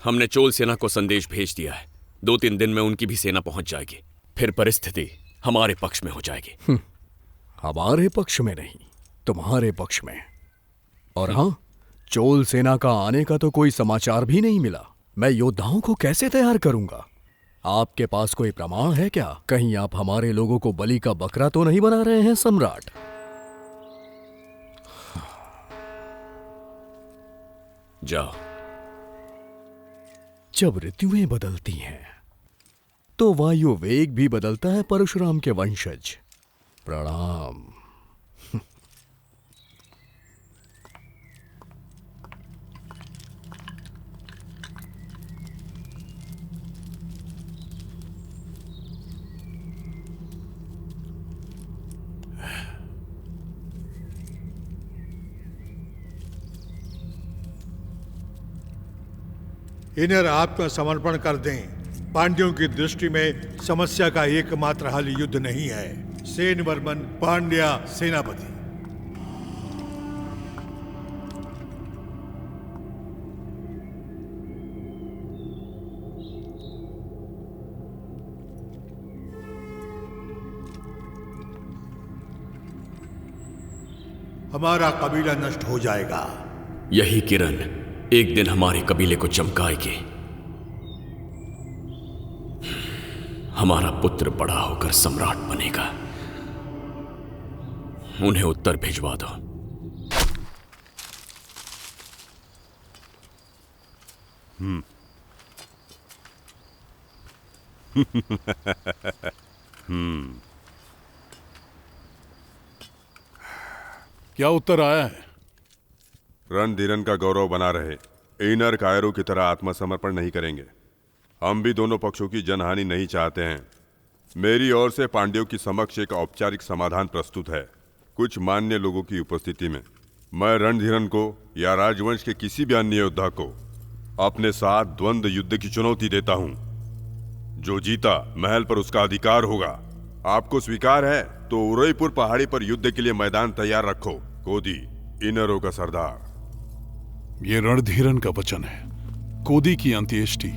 हमने चोल सेना को संदेश भेज दिया है, 2-3 दिन में उनकी भी सेना पहुंच जाएगी। फिर परिस्थिति हमारे पक्ष में हो जाएगी।
हमारे पक्ष में नहीं, तुम्हारे पक्ष में। और हाँ, चोल सेना का आने का तो कोई समाचार भी नहीं मिला। मैं योद्धाओं को कैसे तैयार करूंगा? आपके पास कोई प्रमाण है क्या? कहीं आप हमारे लोगों को बलि का बकरा तो नहीं बना रहे हैं सम्राट?
जाओ।
जब ऋतुएं बदलती हैं तो वायु वेग भी बदलता है परशुराम के वंशज। प्रणाम।
इन्हें आत्मसमर्पण कर दें। पांड्यों की दृष्टि में समस्या का एकमात्र हल युद्ध नहीं है। सेन वर्मन, पांड्या सेनापति। हमारा कबीला नष्ट हो जाएगा।
यही किरण एक दिन हमारे कबीले को चमकाएगी। हमारा पुत्र बड़ा होकर सम्राट बनेगा। उन्हें उत्तर भिजवा दो।
क्या उत्तर आया है?
रणधीरन का गौरव बना रहे। इनर कायरों की तरह आत्मसमर्पण नहीं करेंगे। हम भी दोनों पक्षों की जनहानि नहीं चाहते हैं। मेरी ओर से पांड्यों की समक्ष एक औपचारिक समाधान प्रस्तुत है, कुछ मान्य लोगों की उपस्थिति में। मैं रणधीरन को या राजवंश के किसी भी अन्य योद्धा को अपने साथ द्वंद्व युद्ध की चुनौती देता हूं। जो जीता महल पर उसका अधिकार होगा। आपको स्वीकार है तो उदयपुर पहाड़ी पर युद्ध के लिए मैदान तैयार रखो। कोदी, इनरों का सरदार।
ये रणधीरन का वचन है। कोदी की अंत्येष्टि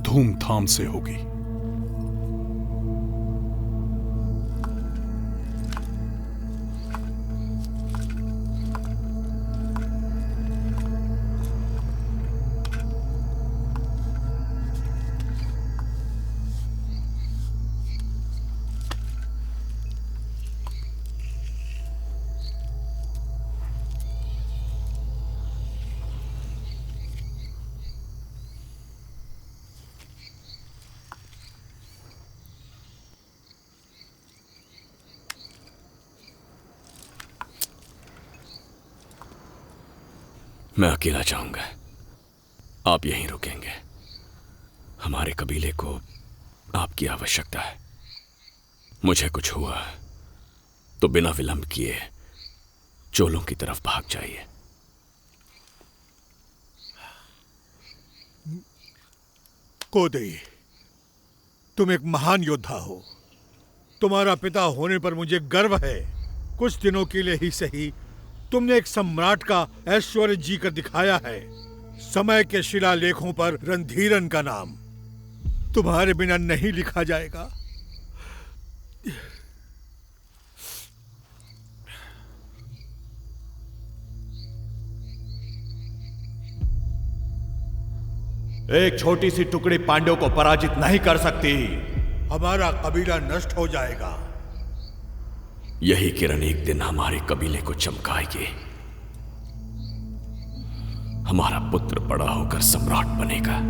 धूमधाम से होगी।
मैं अकेला जाऊंगा, आप यहीं रुकेंगे। हमारे कबीले को आपकी आवश्यकता है। मुझे कुछ हुआ तो बिना विलंब किए चोलों की तरफ भाग जाइए।
कोदई, तुम एक महान योद्धा हो। तुम्हारा पिता होने पर मुझे गर्व है। कुछ दिनों के लिए ही सही, तुमने एक सम्राट का ऐश्वर्य जी कर दिखाया है। समय के शिलालेखों पर रणधीरन का नाम तुम्हारे बिना नहीं लिखा जाएगा।
एक छोटी सी टुकड़ी पांड्यों को पराजित नहीं कर सकती।
हमारा कबीला नष्ट हो जाएगा।
यही किरण एक दिन हमारे कबीले को चमकाएगी। हमारा पुत्र बड़ा होकर सम्राट बनेगा।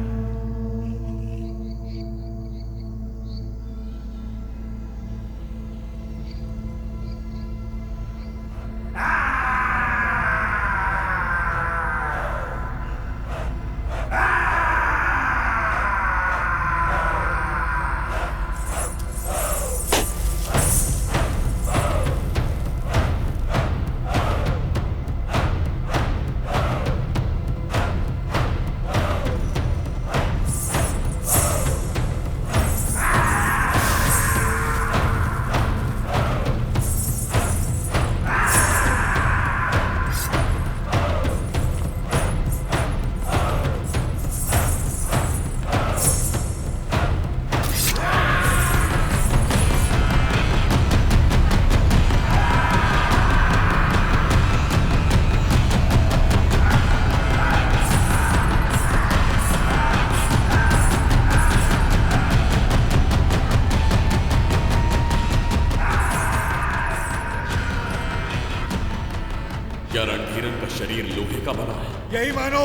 क्या रणधीरन का शरीर लोहे का बना है?
यही मानो,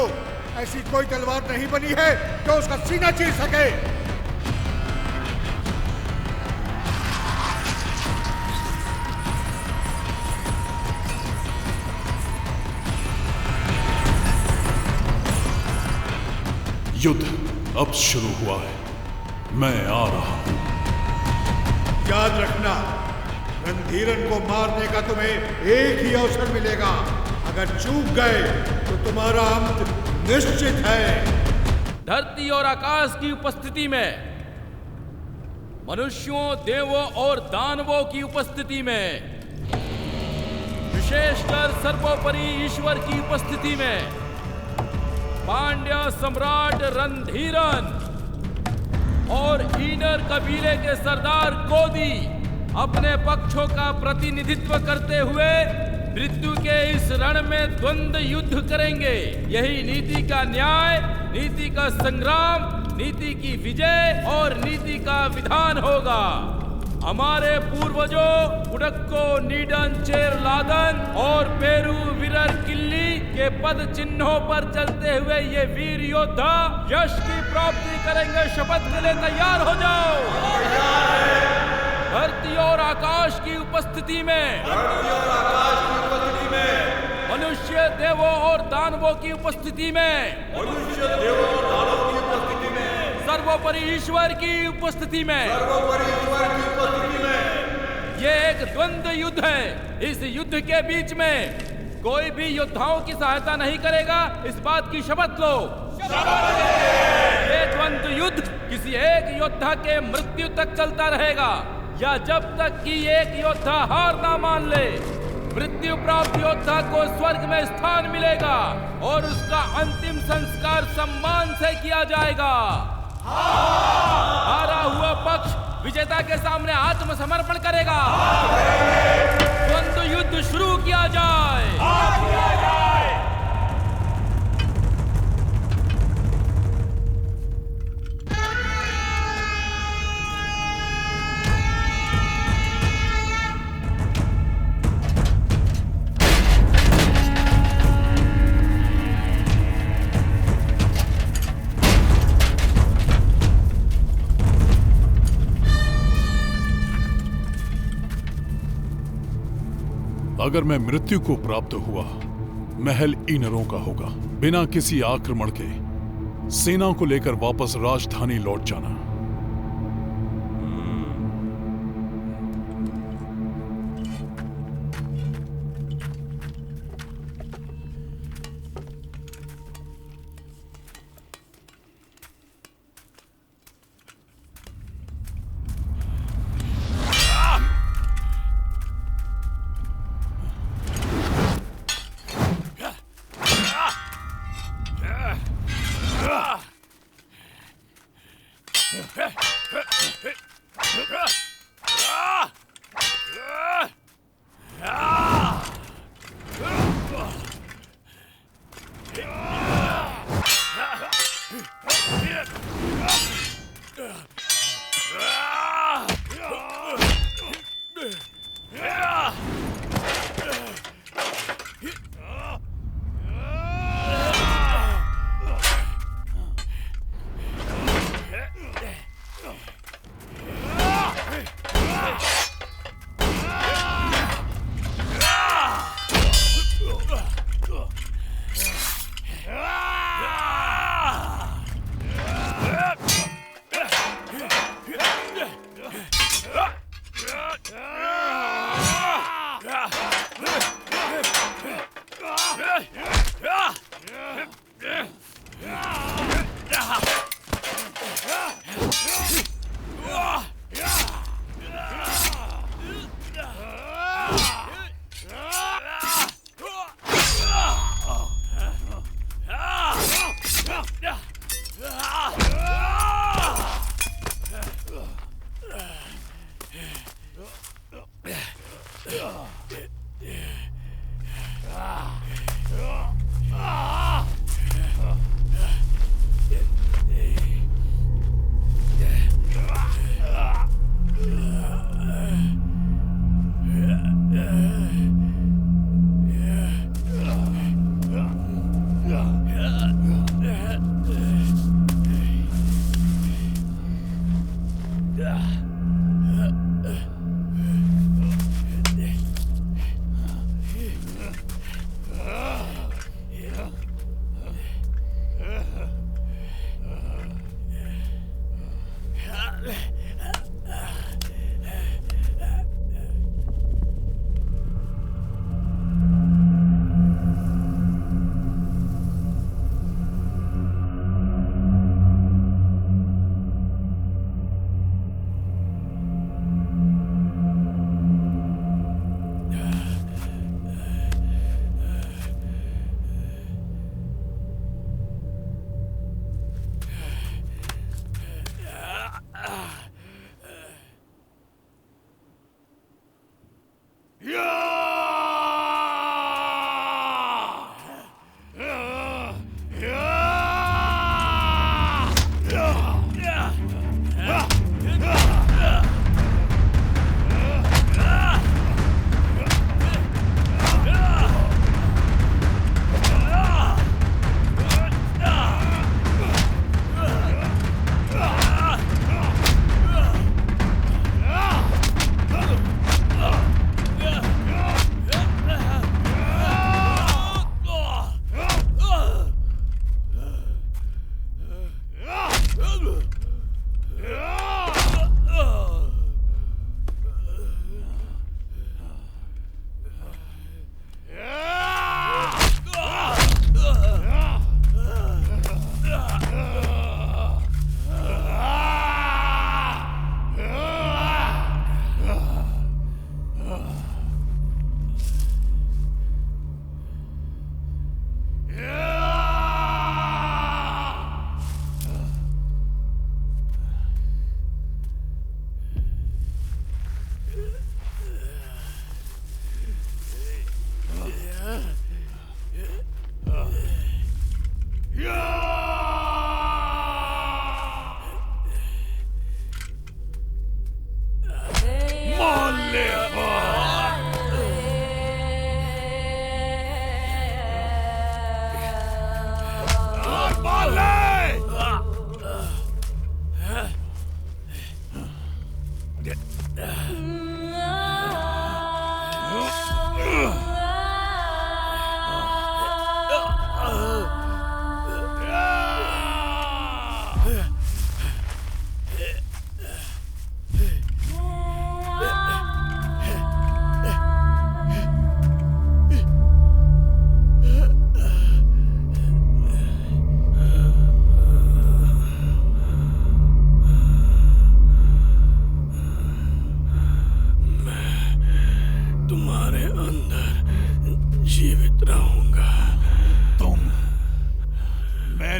ऐसी कोई तलवार नहीं बनी है जो उसका सीना चीर सके।
युद्ध अब शुरू हुआ है। मैं आ रहा हूं।
याद रखना, रणधीरन को मारने का तुम्हें एक ही अवसर मिलेगा। अगर चूक गए तो तुम्हारा अंत निश्चित है।
धरती और आकाश की उपस्थिति में, मनुष्यों, देवों और दानवों की उपस्थिति में, विशेषकर सर्वोपरि ईश्वर की उपस्थिति में, पांड्या सम्राट रणधीरन और ईनर कबीले के सरदार कोदी अपने पक्षों का प्रतिनिधित्व करते हुए मृत्यु के इस रण में द्वंद्व युद्ध करेंगे। यही नीति का न्याय, नीति का संग्राम, नीति की विजय और नीति का विधान होगा। हमारे पूर्वजों उडक्को, नीडन, चेरलादन और पेरू विरर किल्ली के पद चिन्हों पर चलते हुए ये वीर योद्धा यश की प्राप्ति करेंगे। शपथ के लिए तैयार हो जाओ। धरती और आकाश की उपस्थिति में, मनुष्य, देवों और दानवों की उपस्थिति में, सर्वोपरि ईश्वर की उपस्थिति में, ये एक द्वंद्व युद्ध है। इस युद्ध के बीच में कोई भी योद्धाओं की सहायता नहीं करेगा। इस बात की शपथ लो। ये द्वंद्व युद्ध किसी एक योद्धा के मृत्यु तक चलता रहेगा, या जब तक कि एक योद्धा हार ना मान ले। मृत्यु प्राप्त योद्धा को स्वर्ग में स्थान मिलेगा और उसका अंतिम संस्कार सम्मान से किया जाएगा। हारा हुआ पक्ष विजेता के सामने आत्मसमर्पण करेगा। द्वंद्व युद्ध शुरू किया जाए।
अगर मैं मृत्यु को प्राप्त हुआ, महल ईनरों का होगा। बिना किसी आक्रमण के सेना को लेकर वापस राजधानी लौट जाना।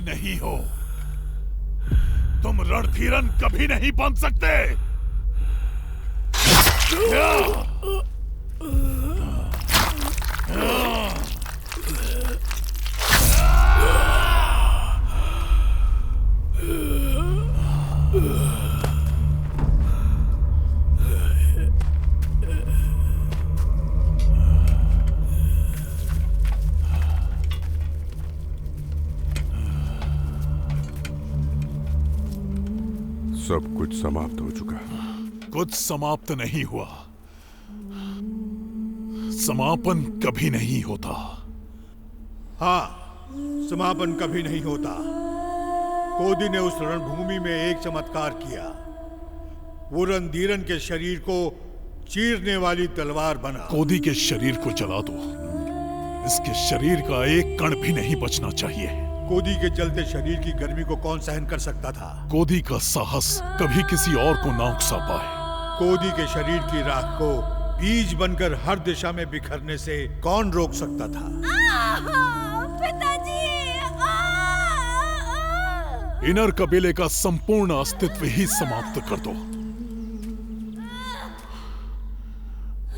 नहीं हो। तुम रणधीरन कभी नहीं बन सकते।
सब कुछ समाप्त हो चुका।
कुछ समाप्त नहीं हुआ। समापन कभी नहीं होता।
हाँ, समापन कभी नहीं होता। कोदी ने उस रणभूमि में एक चमत्कार किया। वो रणधीरन के शरीर को चीरने वाली तलवार बना।
कोदी के शरीर को जला दो। इसके शरीर का एक कण भी नहीं बचना चाहिए।
कोदी के जलते शरीर की गर्मी को कौन सहन कर सकता था?
कोदी का साहस कभी किसी और को ना उकसा पाए।
कोदी के शरीर की राख को बीज बनकर हर दिशा में बिखरने से कौन रोक सकता था?
पिताजी!
इनर कबीले का संपूर्ण अस्तित्व ही समाप्त कर दो।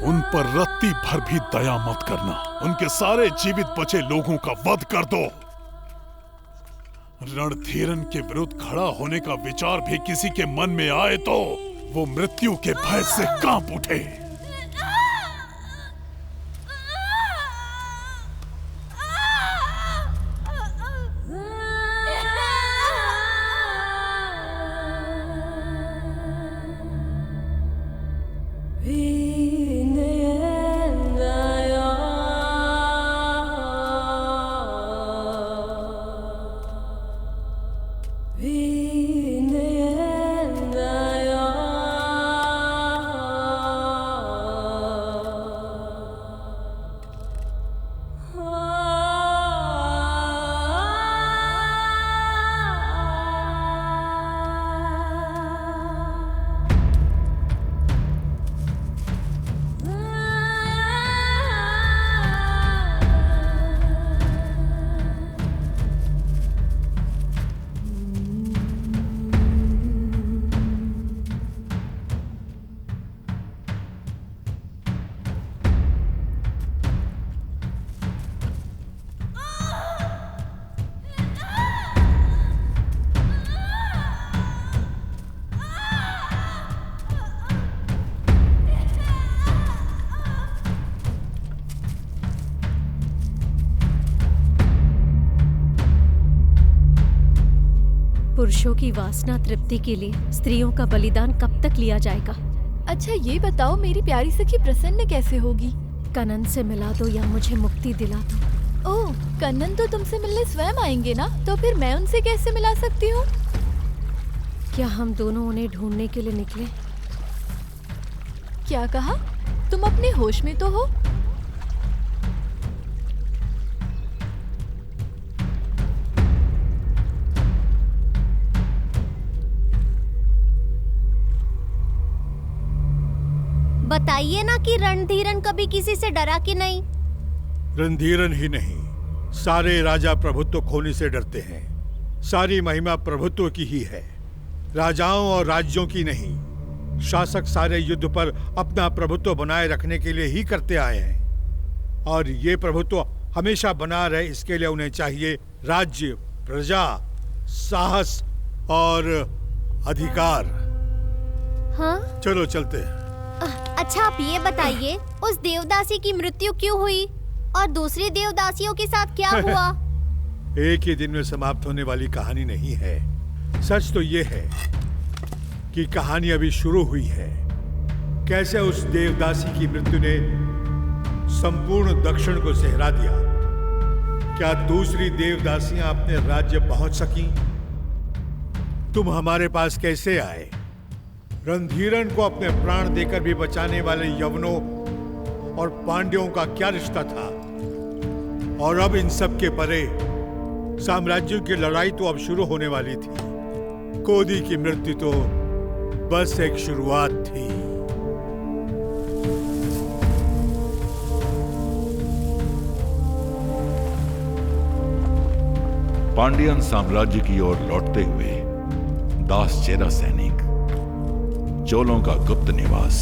उन पर रत्ती भर भी दया मत करना। उनके सारे जीवित बचे लोगों का वध कर दो। रणधीरन के विरुद्ध खड़ा होने का विचार भी किसी के मन में आए तो वो मृत्यु के भय से कांप उठे।
पुरुषों की वासना तृप्ति के लिए स्त्रियों का बलिदान कब तक लिया जाएगा?
अच्छा ये बताओ, मेरी प्यारी सखी प्रसन्न कैसे होगी?
कनन से मिला दो या मुझे मुक्ति दिला दो।
ओह, कन्नन तो तुमसे मिलने स्वयं आएंगे ना, तो फिर मैं उनसे कैसे मिला सकती हूँ?
क्या हम दोनों उन्हें ढूंढने के लिए निकले?
क्या कहा? तुम अपने होश में तो हो?
बताइए ना कि रणधीरन कभी किसी से डरा कि नहीं?
रणधीरन ही नहीं, सारे राजा प्रभुत्व खोने से डरते हैं। सारी महिमा प्रभुत्व की ही है, राजाओं और राज्यों की नहीं। शासक सारे युद्ध पर अपना प्रभुत्व बनाए रखने के लिए ही करते आए हैं, और ये प्रभुत्व हमेशा बना रहे इसके लिए उन्हें चाहिए राज्य, प्रजा, साहस और अधिकार।
हाँ?
चलो चलते हैं।
अच्छा आप ये बताइए, उस देवदासी की मृत्यु क्यों हुई और दूसरी देवदासियों के साथ क्या हुआ?
एक ही दिन में समाप्त होने वाली कहानी नहीं है। सच तो ये है कि कहानी अभी शुरू हुई है। कैसे उस देवदासी की मृत्यु ने संपूर्ण दक्षिण को सहरा दिया। क्या दूसरी देवदासियां अपने राज्य पहुंच सकी? तुम हमारे पास कैसे आए? रणधीरन को अपने प्राण देकर भी बचाने वाले यवनों और पांड्यों का क्या रिश्ता था? और अब इन सब के परे साम्राज्यों की लड़ाई तो अब शुरू होने वाली थी। कोदी की मृत्यु तो बस एक शुरुआत थी।
पांडियन साम्राज्य की ओर लौटते हुए दास चेरा सैनिक, चोलों का गुप्त निवास।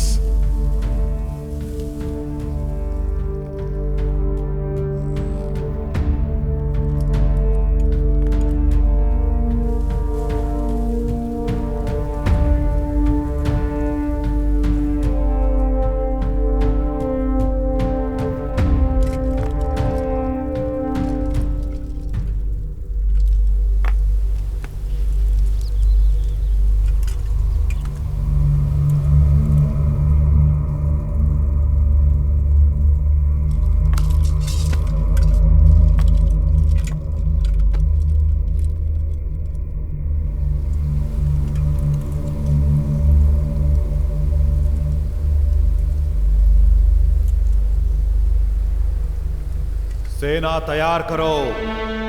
सेना तैयार करो।